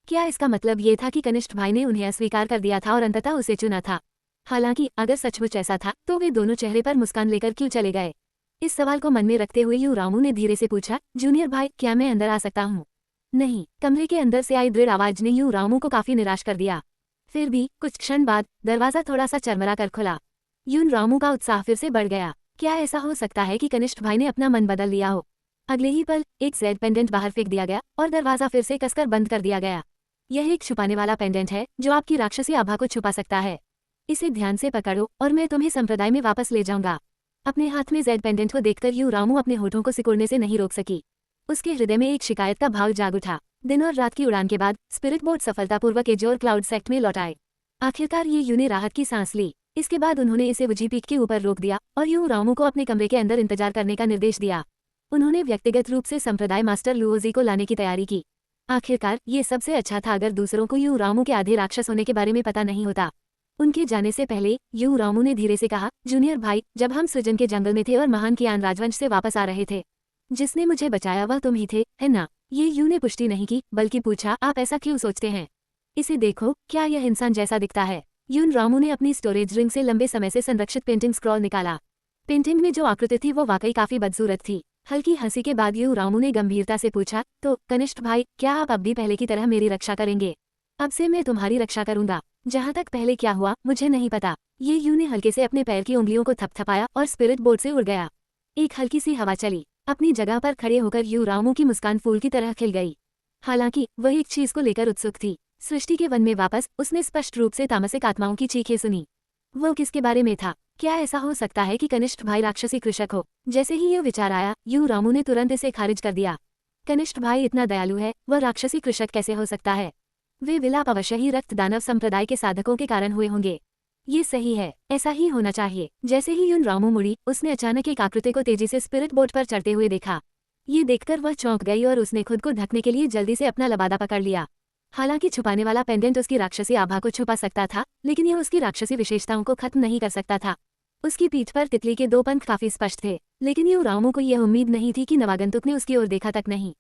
क्या इसका मतलब ये था कि कनिष्ठ भाई ने उन्हें अस्वीकार कर दिया था और अंततः उसे चुना था? हालांकि अगर सचमुच ऐसा था तो वे दोनों चेहरे पर मुस्कान लेकर क्यों चले गए? इस सवाल को मन में रखते हुए यू रामू ने धीरे से पूछा, जूनियर भाई, क्या मैं अंदर आ सकता हूँ? नहीं। कमरे के अंदर से आई दृढ़ आवाज ने यू रामू को काफी निराश कर दिया। फिर भी कुछ क्षण बाद दरवाजा थोड़ा सा चरमरा कर खुला। यून रामू का उत्साह फिर से बढ़ गया। क्या ऐसा हो सकता है कि कनिष्ठ भाई ने अपना मन बदल लिया हो? अगले ही पल एक जेड पेंडेंट बाहर फेंक दिया गया और दरवाजा फिर से कसकर बंद कर दिया गया। यह एक छुपाने वाला पेंडेंट है जो आपकी राक्षसी आभा को छुपा सकता है। इसे ध्यान से पकड़ो और मैं तुम्हें संप्रदाय में वापस ले जाऊंगा। अपने हाथ में जेड पेंडेंट को देखकर यू रामू अपने होठों को सिकुड़ने से नहीं रोक सकी। उसके हृदय में एक शिकायत का भाव जाग उठा। दिन और रात की उड़ान के बाद स्पिरिट बोट सफलतापूर्वक एज और क्लाउड सेक्ट में लौट आए। आखिरकार ये यू ने राहत की सांस ली। इसके बाद उन्होंने इसे बुझी पीठ के ऊपर रोक दिया और यू रामू को अपने कमरे के अंदर इंतजार करने का निर्देश दिया। उन्होंने व्यक्तिगत रूप से संप्रदाय मास्टर लुओजी को लाने की तैयारी की। आखिरकार ये सबसे अच्छा था अगर दूसरों को यू रामू के आधे राक्षस होने के बारे में पता नहीं होता। उनके जाने से पहले यू रामू ने धीरे से कहा, जूनियर भाई, जब हम सृजन के जंगल में थे और महान कियान राजवंश से वापस आ रहे थे जिसने मुझे बचाया वह तुम ही थे, है ना? ये यू ने पुष्टि नहीं की, बल्कि पूछा, आप ऐसा क्यों सोचते हैं? इसे देखो, क्या यह इंसान जैसा दिखता है? यून रामू ने अपनी स्टोरेज रिंग से लंबे समय से संरक्षित पेंटिंग स्क्रॉल निकाला। पेंटिंग में जो आकृति थी वो वाकई काफी बदसूरत थी। हल्की हंसी के बाद यू रामू ने गंभीरता से पूछा, तो कनिष्ठ भाई, क्या आप अब भी पहले की तरह मेरी रक्षा करेंगे? अब से मैं तुम्हारी रक्षा करूंगा। जहाँ तक पहले क्या हुआ मुझे नहीं पता। ये यू ने हल्के से अपने पैर की उंगलियों को थपथपाया और स्पिरिट बोर्ड से उड़ गया। एक हल्की सी हवा चली। अपनी जगह पर खड़े होकर यू रामू की मुस्कान फूल की तरह खिल गई। हालांकि वह एक चीज को लेकर उत्सुक थी। सृष्टि के वन में वापस उसने स्पष्ट रूप से तामसिक आत्माओं की चीखें सुनी। वो किसके बारे में था? क्या ऐसा हो सकता है कि कनिष्ठ भाई राक्षसी कृषक हो? जैसे ही ये विचार आया, यू रामू ने तुरंत इसे खारिज कर दिया। कनिष्ठ भाई इतना दयालु है, वह राक्षसी कृषक कैसे हो सकता है? वे विलाप अवश्य ही रक्त दानव संप्रदाय के साधकों के कारण हुए होंगे। ये सही है, ऐसा ही होना चाहिए। जैसे ही यून रामू मुड़ी, उसने अचानक एक आकृति को तेजी से स्पिरिट बोट पर चढ़ते हुए देखा। ये देखकर वह चौंक गई और उसने खुद को ढकने के लिए जल्दी से अपना लबादा पकड़ लिया। हालांकि छुपाने वाला पेंडेंट उसकी राक्षसी आभा को छुपा सकता था, लेकिन यह उसकी राक्षसी विशेषताओं को खत्म नहीं कर सकता था। उसकी पीठ पर तितली के 2 पंख काफी स्पष्ट थे, लेकिन यू रामू को यह उम्मीद नहीं थी कि नवागंतुक ने उसकी ओर देखा तक नहीं।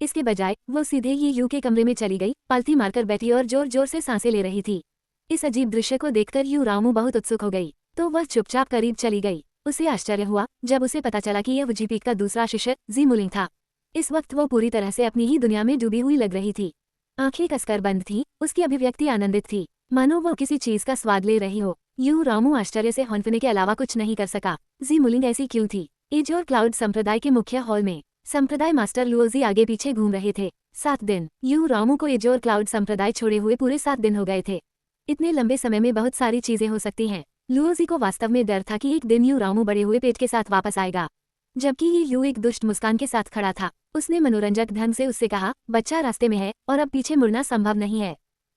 इसके बजाय वो सीधे ये यू के कमरे में चली गई, पालथी मारकर बैठी और जोर जोर से सांसें ले रही थी। इस अजीब दृश्य को देखकर यू रामू बहुत उत्सुक हो गई, तो वह चुपचाप करीब चली गई। उसे आश्चर्य हुआ जब उसे पता चला कि यह वुजीपीक का दूसरा शिष्य जी मुलिंग था। इस वक्त वो पूरी तरह से अपनी ही दुनिया में डूबी हुई लग रही थी। आंखें कसकर बंद थीं, उसकी अभिव्यक्ति आनंदित थी, मानो वो किसी चीज का स्वाद ले रही हो। यू रामू आश्चर्य से हौंफने के अलावा कुछ नहीं कर सका। जी मुलिंग ऐसी क्यों थी? एज और क्लाउड संप्रदाय के मुख्य हॉल में संप्रदाय मास्टर लुओजी आगे पीछे घूम रहे थे। 7 दिन। यू रामू को एज और क्लाउड संप्रदाय छोड़े हुए पूरे 7 दिन हो गए थे। इतने लंबे समय में बहुत सारी चीजें हो सकती हैं। लुओजी को वास्तव में डर था कि एक दिन यू रामू बड़े हुए पेट के साथ वापस आएगा, जबकि ये यू एक दुष्ट मुस्कान के साथ खड़ा था। उसने मनोरंजक ढंग से उससे कहा, बच्चा रास्ते में है और अब पीछे मुड़ना संभव नहीं है।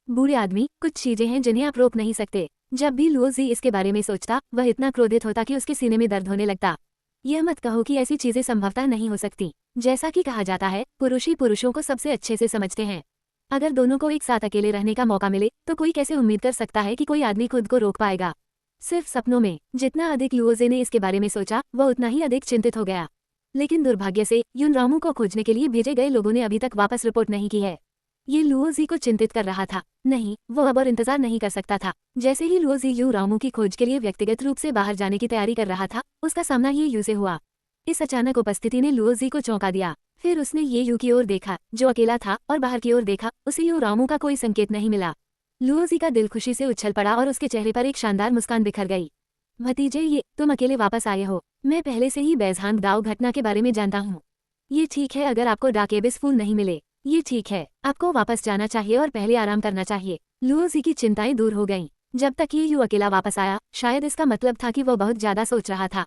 बूढ़े आदमी, कुछ चीजें हैं जिन्हें आप रोक नहीं सकते। जब भी लुओजी इसके बारे में सोचता, वह इतना क्रोधित होता कि उसके सीने में दर्द होने लगता। यह मत कहो कि ऐसी चीजें संभवतः नहीं हो सकती। जैसा कि कहा जाता है, पुरुष ही पुरुषों को सबसे अच्छे से समझते हैं। अगर दोनों को एक साथ अकेले रहने का मौका मिले तो कोई कैसे उम्मीद कर सकता है कि कोई आदमी खुद को रोक पाएगा? सिर्फ सपनों में। जितना अधिक लुओजे ने इसके बारे में सोचा, वह उतना ही अधिक चिंतित हो गया। लेकिन दुर्भाग्य से यून रामू को खोजने के लिए भेजे गए लोगों ने अभी तक वापस रिपोर्ट नहीं की है। ये लुओजी को चिंतित कर रहा था। नहीं, वो अब और इंतजार नहीं कर सकता था। जैसे ही लुओजी यू रामू की खोज के लिए व्यक्तिगत रूप से बाहर जाने की तैयारी कर रहा था, उसका सामना ये यू से हुआ। इस अचानक उपस्थिति ने लुओजी को चौंका दिया। फिर उसने ये यू की ओर देखा, जो अकेला था, और बाहर की ओर देखा। उसे यू रामू का कोई संकेत नहीं मिला। लुओजी का दिल खुशी से उछल पड़ा और उसके चेहरे पर एक शानदार मुस्कान बिखर गई। भतीजे, ये तुम अकेले वापस आए हो। मैं पहले से ही बैजहांग दाव घटना के बारे में जानता हूँ। ये ठीक है अगर आपको डाकेबिस फूल नहीं मिले। ये ठीक है, आपको वापस जाना चाहिए और पहले आराम करना चाहिए। लुओजी की चिंताएं दूर हो गईं। जब तक ये यू अकेला वापस आया, शायद इसका मतलब था कि वो बहुत ज्यादा सोच रहा था।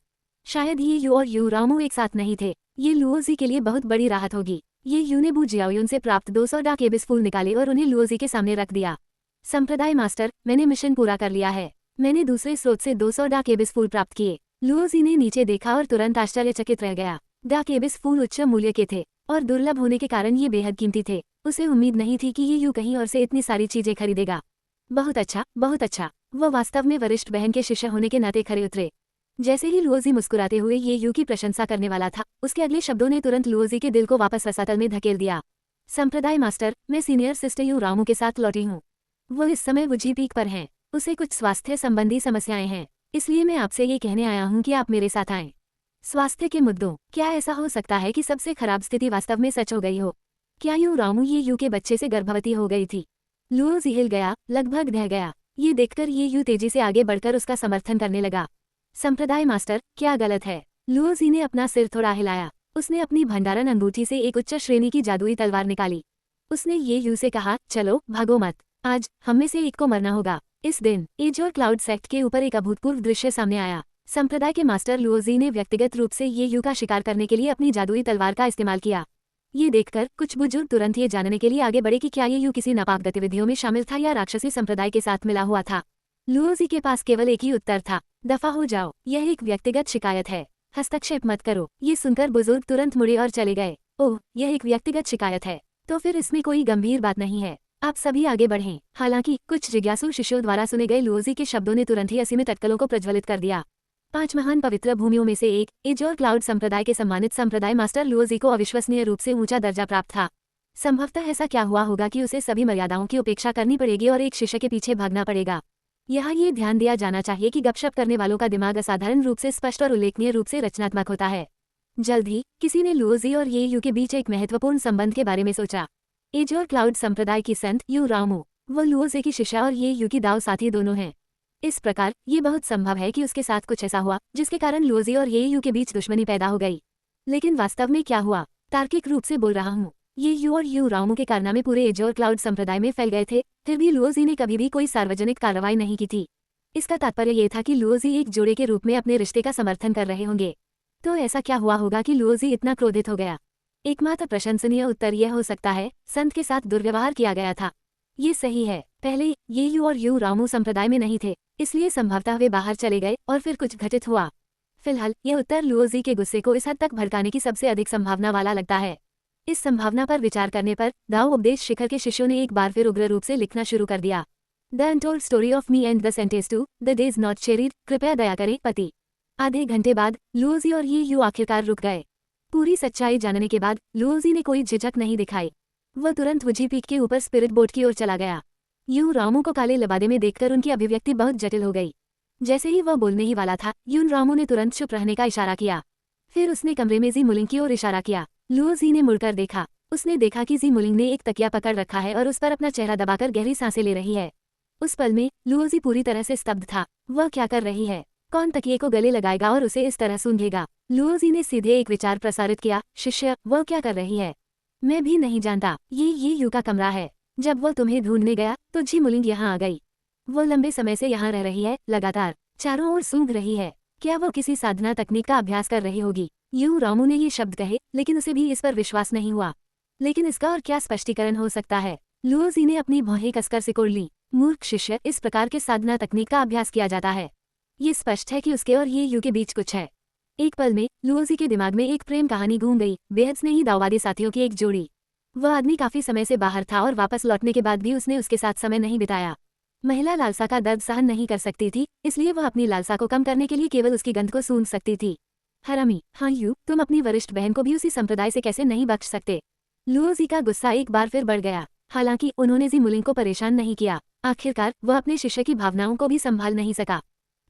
शायद ये यू और यू रामू एक साथ नहीं थे। ये लुओजी के लिए बहुत बड़ी राहत होगी। ये यू ने बू जियाओयुन से प्राप्त 200 डाकेबिस फूल निकाले और उन्हें लुओजी के सामने रख दिया। संप्रदाय मास्टर, मैंने मिशन पूरा कर लिया है। मैंने दूसरे स्रोत से 200 डाकेबिस फूल प्राप्त किए। लुओजी ने नीचे देखा और तुरंत आश्चर्यचकित रह गया। डाकेबिस फूल उच्च मूल्य के थे और दुर्लभ होने के कारण ये बेहद कीमती थे। उसे उम्मीद नहीं थी कि ये यू कहीं और से इतनी सारी चीजें खरीदेगा। बहुत अच्छा, बहुत अच्छा। वह वास्तव में वरिष्ठ बहन के शिष्य होने के नाते खरे उतरे। जैसे ही लुओजी मुस्कुराते हुए ये यू की प्रशंसा करने वाला था, उसके अगले शब्दों ने तुरंत लुओजी के दिल को वापस रसातल में धकेल दिया। संप्रदाय मास्टर, मैं सीनियर सिस्टर यू रामू के साथ लौटी हूँ। वो इस समय वुजीपीक पर हैं। उसे कुछ स्वास्थ्य संबंधी समस्याएं हैं, इसलिए मैं आपसे ये कहने आया हूँ कि आप मेरे साथ आएं। स्वास्थ्य के मुद्दों? क्या ऐसा हो सकता है कि सबसे खराब स्थिति वास्तव में सच हो गई हो? क्या यू रामू ये यू के बच्चे से गर्भवती हो गई थी? लुओजी हिल गया, लगभग ढह गया। ये देखकर ये यू तेजी से आगे बढ़कर उसका समर्थन करने लगा। संप्रदाय मास्टर, क्या गलत है? लुओजी ने अपना सिर थोड़ा हिलाया। उसने अपनी भंडारण अंगूठी से एक उच्च श्रेणी की जादुई तलवार निकाली। उसने ये यू से कहा, चलो भागो मत, आज हम में से एक को मरना होगा। इस दिन एज और क्लाउड सेक्ट के ऊपर एक अभूतपूर्व दृश्य सामने आया। संप्रदाय के मास्टर लुओजी ने व्यक्तिगत रूप से ये यू का शिकार करने के लिए अपनी जादुई तलवार का इस्तेमाल किया। ये देखकर कुछ बुजुर्ग तुरंत ये जानने के लिए आगे बढ़े कि क्या ये यू किसी नापाक गतिविधियों में शामिल था या राक्षसी संप्रदाय के साथ मिला हुआ था। लुओजी के पास केवल एक ही उत्तर था, दफा हो जाओ, यह एक व्यक्तिगत शिकायत है, हस्तक्षेप मत करो। ये सुनकर बुजुर्ग तुरंत मुड़े और चले गए। ओह, यह एक व्यक्तिगत शिकायत है, तो फिर इसमें कोई गंभीर बात नहीं है, आप सभी आगे बढ़ें। हालांकि कुछ जिज्ञासु शिष्यों द्वारा सुने गए लुओजी के शब्दों ने तुरंत ही असीमित अटकलों को प्रज्वलित कर दिया। 5 महान पवित्र भूमियों में से एक एजोर क्लाउड संप्रदाय के सम्मानित संप्रदाय मास्टर लुओजी को अविश्वसनीय रूप से ऊंचा दर्जा प्राप्त था। संभवतः ऐसा क्या हुआ होगा कि उसे सभी मर्यादाओं की उपेक्षा करनी पड़ेगी और एक शिष्य के पीछे भागना पड़ेगा। यहाँ ये ध्यान दिया जाना चाहिए कि गपशप करने वालों का दिमाग असाधारण रूप से स्पष्ट और उल्लेखनीय रूप से रचनात्मक होता है। जल्द ही किसी ने लुओजी और ये यू के बीच एक महत्वपूर्ण संबंध के बारे में सोचा। एजोर क्लाउड संप्रदाय की संत यू रामू, वो लुओजी की शिष्या और ये यू की दाव साथी दोनों हैं। इस प्रकार ये बहुत संभव है कि उसके साथ कुछ ऐसा हुआ जिसके कारण लुओजी और ये यू के बीच दुश्मनी पैदा हो गई। लेकिन वास्तव में क्या हुआ? तार्किक रूप से बोल रहा हूँ, ये यू और यू रामू के कारनामे पूरे एजोर क्लाउड संप्रदाय में फैल गए थे, फिर भी लुओजी ने कभी भी कोई सार्वजनिक कार्रवाई नहीं की थी। इसका तात्पर्य ये था कि लुओजी एक जोड़े के रूप में अपने रिश्ते का समर्थन कर रहे होंगे। तो ऐसा क्या हुआ होगा कि लुओजी इतना क्रोधित हो गया? एकमात्र प्रशंसनीय उत्तर यह हो सकता है, संत के साथ दुर्व्यवहार किया गया था। ये सही है, पहले ये यू और यू रामू संप्रदाय में नहीं थे, इसलिए संभवतः वे बाहर चले गए और फिर कुछ घटित हुआ। फिलहाल यह उत्तर लुओजी के गुस्से को इस हद तक भड़काने की सबसे अधिक संभावना वाला लगता है। इस संभावना पर विचार करने पर दाओ उपदेश शिखर के शिष्यों ने एक बार फिर उग्र रूप से लिखना शुरू कर दिया। The untold story of me and the sentence to the days not shared, कृपया दया करें पति। आधे घंटे बाद लुओजी और ये यू आखिरकार रुक गए। पूरी सच्चाई जानने के बाद लुओजी ने कोई झिझक नहीं दिखाई। वह तुरंत वुजी पीक के ऊपर स्पिरिट बोट की ओर चला गया। यून रामू को काले लबादे में देखकर उनकी अभिव्यक्ति बहुत जटिल हो गई। जैसे ही वह बोलने ही वाला था, यून रामू ने तुरंत चुप रहने का इशारा किया। फिर उसने कमरे में जी मुलिंग की ओर इशारा किया। लुओजी ने मुड़कर देखा। उसने देखा कि जी मुलिंग ने एक तकिया पकड़ रखा है और उस पर अपना चेहरा दबाकर गहरी सांसें ले रही है। उस पल में लुओजी पूरी तरह से स्तब्ध था। वह क्या कर रही है? कौन तकिए को गले लगाएगा और उसे इस तरह सूंघेगा? लुओजी ने सीधे एक विचार प्रसारित किया, शिष्य, वह क्या कर रही है? मैं भी नहीं जानता। ये यू का कमरा है। जब वह तुम्हें ढूंढने गया तो जी मुलिंग यहाँ आ गई। वो लंबे समय से यहाँ रह रही है, लगातार चारों ओर सूंघ रही है। क्या वो किसी साधना तकनीक का अभ्यास कर रही होगी? यू रामू ने ये शब्द कहे, लेकिन उसे भी इस पर विश्वास नहीं हुआ। लेकिन इसका और क्या स्पष्टीकरण हो सकता है? लुओजी ने अपनी भौहें कसकर सिकोड़ ली। मूर्ख शिष्य, इस प्रकार के साधना तकनीक का अभ्यास किया जाता है। ये स्पष्ट है कि उसके और ये यू के बीच कुछ है। एक पल में लुओजी के दिमाग में एक प्रेम कहानी घूम गई। बेहद स्नेही दाववादी साथियों की एक जोड़ी। वह आदमी काफी समय से बाहर था और वापस लौटने के बाद भी उसने उसके साथ समय नहीं बिताया। महिला लालसा का दर्द सहन नहीं कर सकती थी, इसलिए वह अपनी लालसा को कम करने के लिए केवल उसकी गंध को सूंघ सकती थी। हरामी, हाँ यू, तुम अपनी वरिष्ठ बहन को भी उसी संप्रदाय से कैसे नहीं बख्श सकते? लुओजी का गुस्सा एक बार फिर बढ़ गया। हालांकि उन्होंने जी मुलिंग को परेशान नहीं किया। आखिरकार वह अपने शिष्य की भावनाओं को भी संभाल नहीं सका।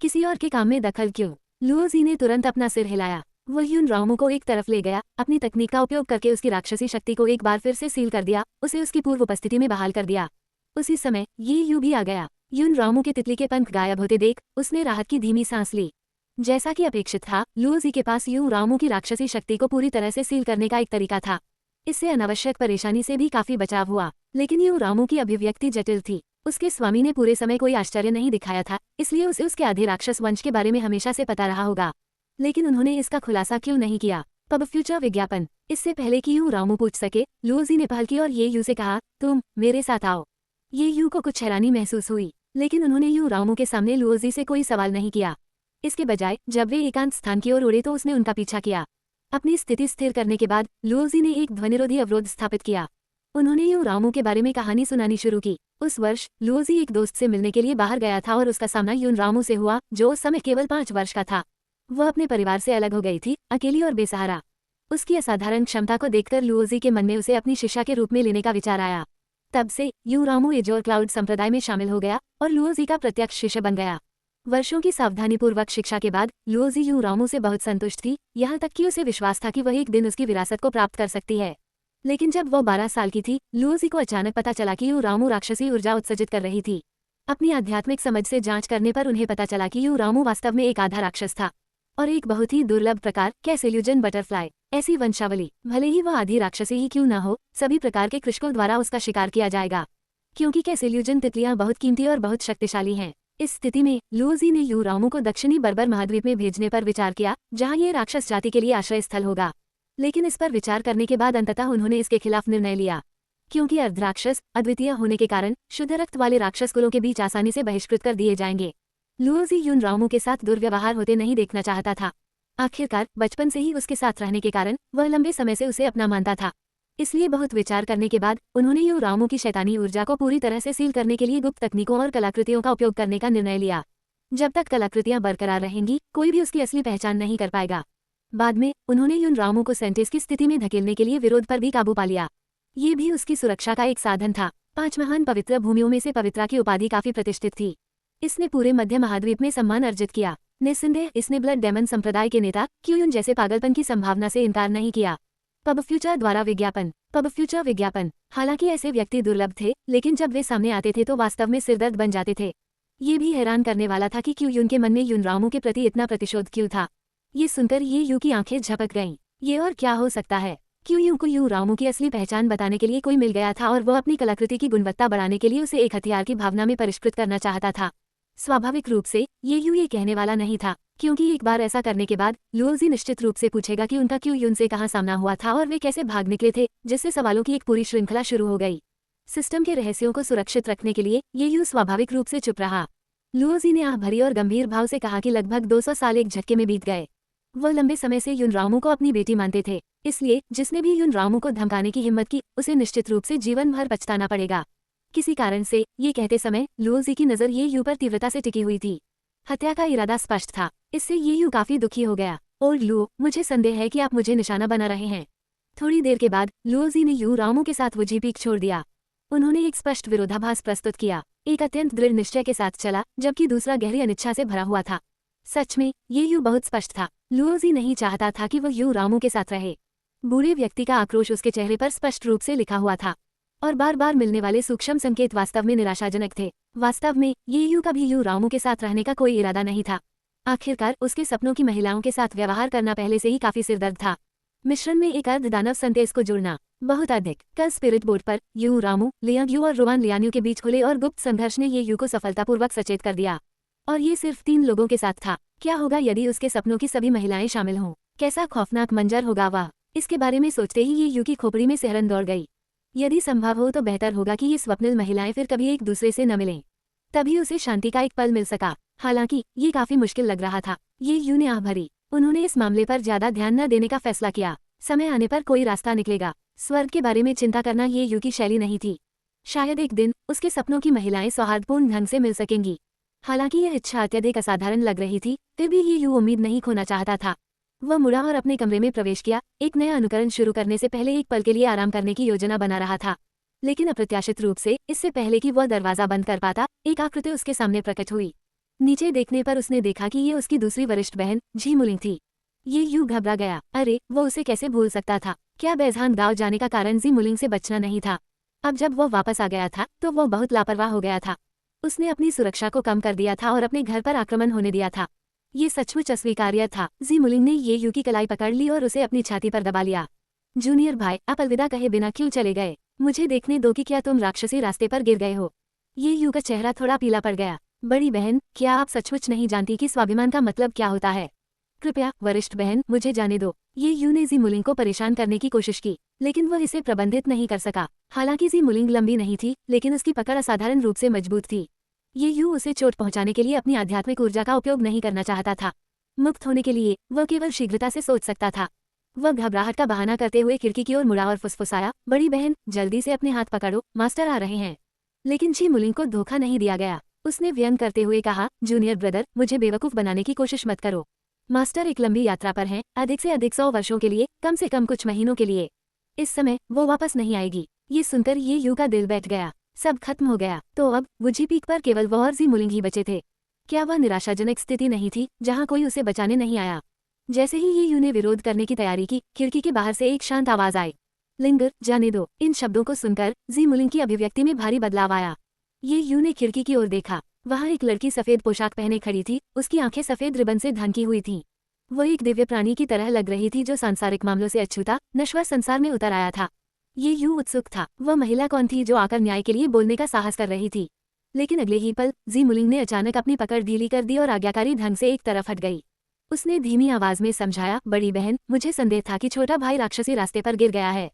किसी और के काम में दखल क्यों? लुओजी ने तुरंत अपना सिर हिलाया। वह यून रामू को एक तरफ ले गया, अपनी तकनीक का उपयोग करके उसकी राक्षसी शक्ति को एक बार फिर से सील कर दिया, उसे उसकी पूर्व उपस्थिति में बहाल कर दिया। उसी समय ये यू भी आ गया। यून रामू के तितली के पंख गायब होते देख उसने राहत की धीमी सांस ली। जैसा कि अपेक्षित था, लुओजी के पास यून रामू की राक्षसी शक्ति को पूरी तरह से सील करने का एक तरीका था। इससे अनावश्यक परेशानी से भी काफी बचाव हुआ। लेकिन यून रामू की अभिव्यक्ति जटिल थी। उसके स्वामी ने पूरे समय कोई आश्चर्य नहीं दिखाया था, इसलिए उसे उसके आधे राक्षस वंश के बारे में हमेशा से पता रहा होगा। लेकिन उन्होंने इसका खुलासा क्यों नहीं किया? पब फ्यूचर विज्ञापन। इससे पहले कि यू रामू पूछ सके, लुओजी ने पहल की और ये यू से कहा, तुम मेरे साथ आओ। ये यू को कुछ हैरानी महसूस हुई, लेकिन उन्होंने यू रामू के सामने लुओजी से कोई सवाल नहीं किया। इसके बजाय जब वे एकांत स्थान की ओर उड़े तो उसने उनका पीछा किया। अपनी स्थिति स्थिर करने के बाद लुओजी ने एक ध्वनिरोधी अवरोध स्थापित किया। उन्होंने यू रामू के बारे में कहानी सुनानी शुरू की। उस वर्ष लुओजी एक दोस्त से मिलने के लिए बाहर गया था और उसका सामना यून रामू से हुआ, जो उस समय केवल 5 वर्ष का था। वह अपने परिवार से अलग हो गई थी, अकेली और बेसहारा। उसकी असाधारण क्षमता को देखकर लुओजी के मन में उसे अपनी शिष्या के रूप में लेने का विचार आया। तब से यू रामू एजोर क्लाउड संप्रदाय में शामिल हो गया और लुओजी का प्रत्यक्ष शिष्य बन गया। वर्षों की सावधानीपूर्वक शिक्षा के बाद लुओजी यू रामू से बहुत संतुष्ट थी, यहाँ तक कि उसे विश्वास था कि वह एक दिन उसकी विरासत को प्राप्त कर सकती है। लेकिन जब वह 12 साल की थी, लुओजी को अचानक पता चला कि यू रामू राक्षसी ऊर्जा उत्सर्जित कर रही थी। अपनी आध्यात्मिक समझ से जांच करने पर उन्हें पता चला कि यू रामू वास्तव में एक आधा राक्षस था और एक बहुत ही दुर्लभ प्रकार कैसेल्यूजन बटरफ्लाई। ऐसी वंशावली, भले ही वह आधी राक्षसी ही क्यों न हो, सभी प्रकार के कृषकों द्वारा उसका शिकार किया जाएगा, क्योंकि कैसेल्यूजन तितलियां बहुत कीमती और बहुत शक्तिशाली हैं। इस स्थिति में लुओजी ने यू रामू को दक्षिणी बर्बर महाद्वीप में भेजने पर विचार किया, जहां ये राक्षस जाति के लिए आश्रय स्थल होगा। लेकिन इस पर विचार करने के बाद अंततः उन्होंने इसके खिलाफ निर्णय लिया, क्योंकि अर्धराक्षस अद्वितीय होने के कारण शुद्ध रक्त वाले राक्षस कुलों के बीच आसानी से बहिष्कृत कर दिए जाएंगे। लुओजी यून रामू के साथ दुर्व्यवहार होते नहीं देखना चाहता था। आखिरकार बचपन से ही उसके साथ रहने के कारण वह लंबे समय से उसे अपना मानता था। इसलिए बहुत विचार करने के बाद उन्होंने यू रामू की शैतानी ऊर्जा को पूरी तरह से सील करने के लिए गुप्त तकनीकों और कलाकृतियों का उपयोग करने का निर्णय लिया। जब तक कलाकृतियां बरकरार रहेंगी कोई भी उसकी असली पहचान नहीं कर पाएगा। बाद में उन्होंने युन रामू को सेंटेंस की स्थिति में धकेलने के लिए विरोध पर भी काबू पा लिया। ये भी उसकी सुरक्षा का एक साधन था। 5 महान पवित्र भूमियों में से पवित्रा की उपाधि काफी प्रतिष्ठित थी। इसने पूरे मध्य महाद्वीप में सम्मान अर्जित किया। निस्संदेह इसने ब्लड डेमन संप्रदाय के नेता क्यूयुन जैसे पागलपन की संभावना से इनकार नहीं किया। पब फ्यूचर द्वारा विज्ञापन। पब फ्यूचर विज्ञापन। हालांकि ऐसे व्यक्ति दुर्लभ थे, लेकिन जब वे सामने आते थे तो वास्तव में सिरदर्द बन जाते थे। ये भी हैरान करने वाला था कि क्यूयुन के मन में युन रामू के प्रति इतना प्रतिशोध क्यों था। ये सुनकर ये यू की आंखें झपक गईं। ये और क्या हो सकता है? क्यूयू को यू रामू की असली पहचान बताने के लिए कोई मिल गया था और वो अपनी कलाकृति की गुणवत्ता बढ़ाने के लिए उसे एक हथियार की भावना में परिष्कृत करना चाहता था। स्वाभाविक रूप से ये कहने वाला नहीं था, क्योंकि एक बार ऐसा करने के बाद लुओजी निश्चित रूप से पूछेगा कि उनका क्यूयुन से कहाँ सामना हुआ था और वे कैसे भाग निकले थे, जिससे सवालों की एक पूरी श्रृंखला शुरू हो गई। सिस्टम के रहस्यों को सुरक्षित रखने के लिए ये स्वाभाविक रूप से चुप रहा। लुओजी ने आह भरी और गंभीर भाव से कहा कि लगभग 200 साल एक झटके में बीत गए। वो लंबे समय से युन रामू को अपनी बेटी मानते थे, इसलिए जिसने भी युन रामू को धमकाने की हिम्मत की उसे निश्चित रूप से जीवन भर पछताना पड़ेगा। किसी कारण से ये कहते समय लुओजी की नज़र ये यू पर तीव्रता से टिकी हुई थी। हत्या का इरादा स्पष्ट था। इससे ये यू काफी दुखी हो गया। ओल्ड लुओ, मुझे संदेह है कि आप मुझे निशाना बना रहे हैं। थोड़ी देर के बाद लुओजी ने यू रामू के साथ वुजी पीक छोड़ दिया। उन्होंने एक स्पष्ट विरोधाभास प्रस्तुत किया। एक अत्यंत दृढ़ निश्चय के साथ चला, जबकि दूसरा गहरी अनिच्छा से भरा हुआ था। सच में ये यू बहुत स्पष्ट था। लुओजी नहीं चाहता था कि वह यू रामू के साथ रहे। बूढ़े व्यक्ति का आक्रोश उसके चेहरे पर स्पष्ट रूप से लिखा हुआ था, और बार बार मिलने वाले सूक्ष्म संकेत वास्तव में निराशाजनक थे। वास्तव में ये यू का भी यू रामू के साथ रहने का कोई इरादा नहीं था। आखिरकार उसके सपनों की महिलाओं के साथ व्यवहार करना पहले से ही काफी सिरदर्द था। मिश्रण में एक अर्धदानव संदेश को जुड़ना बहुत अधिक। कल स्पिरिट बोर्ड पर यू रामू, लियांग यू और रोवान लियान्यू के बीच खुले और गुप्त संघर्ष ने ये यू को सफलतापूर्वक सचेत कर दिया। और ये सिर्फ 3 लोगों के साथ था। क्या होगा यदि उसके सपनों की सभी महिलाएं शामिल हों? कैसा खौफनाक मंजर होगा वह। इसके बारे में सोचते ही ये यू की खोपड़ी में सिहरन दौड़ गई। यदि संभव हो तो बेहतर होगा कि ये स्वप्निल महिलाएं फिर कभी एक दूसरे से न मिलें। तभी उसे शांति का एक पल मिल सका। हालांकि ये काफी मुश्किल लग रहा था। ये यू ने आह भरी। उन्होंने इस मामले पर ज्यादा ध्यान न देने का फैसला किया। समय आने पर कोई रास्ता निकलेगा। स्वर्ग के बारे में चिंता करना ये यू की शैली नहीं थी। शायद एक दिन उसके सपनों की महिलाएं सौहार्दपूर्ण ढंग से मिल सकेंगी। हालांकि यह इच्छा अत्यधिक असाधारण लग रही थी, फिर भी ये यू उम्मीद नहीं खोना चाहता था। वह मुड़ा और अपने कमरे में प्रवेश किया। एक नया अनुकरण शुरू करने से पहले एक पल के लिए आराम करने की योजना बना रहा था, लेकिन अप्रत्याशित रूप से इससे पहले कि वह दरवाजा बंद कर पाता, एक आकृति उसके सामने प्रकट हुई। नीचे देखने पर उसने देखा कि ये उसकी दूसरी वरिष्ठ बहन झी मुलिंग थी। ये यू घबरा गया। अरे, वो उसे कैसे भूल सकता था? क्या बेजान गांव जाने का कारण झी मुलिंग से बचना नहीं था? अब जब वह वापस आ गया था तो वह बहुत लापरवाह हो गया था। उसने अपनी सुरक्षा को कम कर दिया था और अपने घर पर आक्रमण होने दिया था। ये सचमुच अस्वीकार्य था। झी मुलिंग ने ये यू की कलाई पकड़ ली और उसे अपनी छाती पर दबा लिया। जूनियर भाई, आप अलविदा कहे बिना क्यों चले गए? मुझे देखने दो कि क्या तुम राक्षसी रास्ते पर गिर गए हो। ये यू का चेहरा थोड़ा पीला पड़ गया। बड़ी बहन, क्या आप सचमुच नहीं जानती कि स्वाभिमान का मतलब क्या होता है? कृपया वरिष्ठ बहन, मुझे जाने दो। ये यू ने झी मुलिंग को परेशान करने की कोशिश की, लेकिन वह इसे प्रबंधित नहीं कर सका। हालांकि झी मुलिंग लंबी नहीं थी, लेकिन उसकी पकड़ असाधारण रूप से मजबूत थी। ये यू उसे चोट पहुंचाने के लिए अपनी आध्यात्मिक ऊर्जा का उपयोग नहीं करना चाहता था। मुक्त होने के लिए वह केवल शीघ्रता से सोच सकता था। वह घबराहट का बहाना करते हुए खिड़की की ओर मुड़ा और फुसफुसाया, बड़ी बहन, जल्दी से अपने हाथ पकड़ो, मास्टर आ रहे हैं। लेकिन झी मुलिंग को धोखा नहीं दिया गया। उसने व्यंग करते हुए कहा, जूनियर ब्रदर, मुझे बेवकूफ बनाने की कोशिश मत करो। मास्टर एक लंबी यात्रा पर हैं, अधिक से अधिक 100 वर्षों के लिए, कम से कम कुछ महीनों के लिए। इस समय वो वापस नहीं आएगी। ये सुनकर ये यू का दिल बैठ गया। सब खत्म हो गया। तो अब वुजी पीक पर केवल वह और झी मुलिंग ही बचे थे। क्या वह निराशाजनक स्थिति नहीं थी जहां कोई उसे बचाने नहीं आया? जैसे ही ये यू ने विरोध करने की तैयारी की, खिड़की के बाहर से एक शांत आवाज आई, लिंगर, जाने दो। इन शब्दों को सुनकर झी मुलिंग की अभिव्यक्ति में भारी बदलाव आया। ये यू ने खिड़की की ओर देखा। वहां एक लड़की सफेद पोशाक पहने खड़ी थी। उसकी आंखें सफेद रिबन से ढकी हुई थीं। वो एक दिव्य प्राणी की तरह लग रही थी जो सांसारिक मामलों से अछूता, नश्वर संसार में उतर आया था। ये यू उत्सुक था। वह महिला कौन थी जो आकर न्याय के लिए बोलने का साहस कर रही थी? लेकिन अगले ही पल झी मुलिंग ने अचानक अपनी पकड़ ढीली कर दी और आज्ञाकारी ढंग से एक तरफ हट गई। उसने धीमी आवाज में समझाया, बड़ी बहन, मुझे संदेह था कि छोटा भाई राक्षसी रास्ते पर गिर गया है।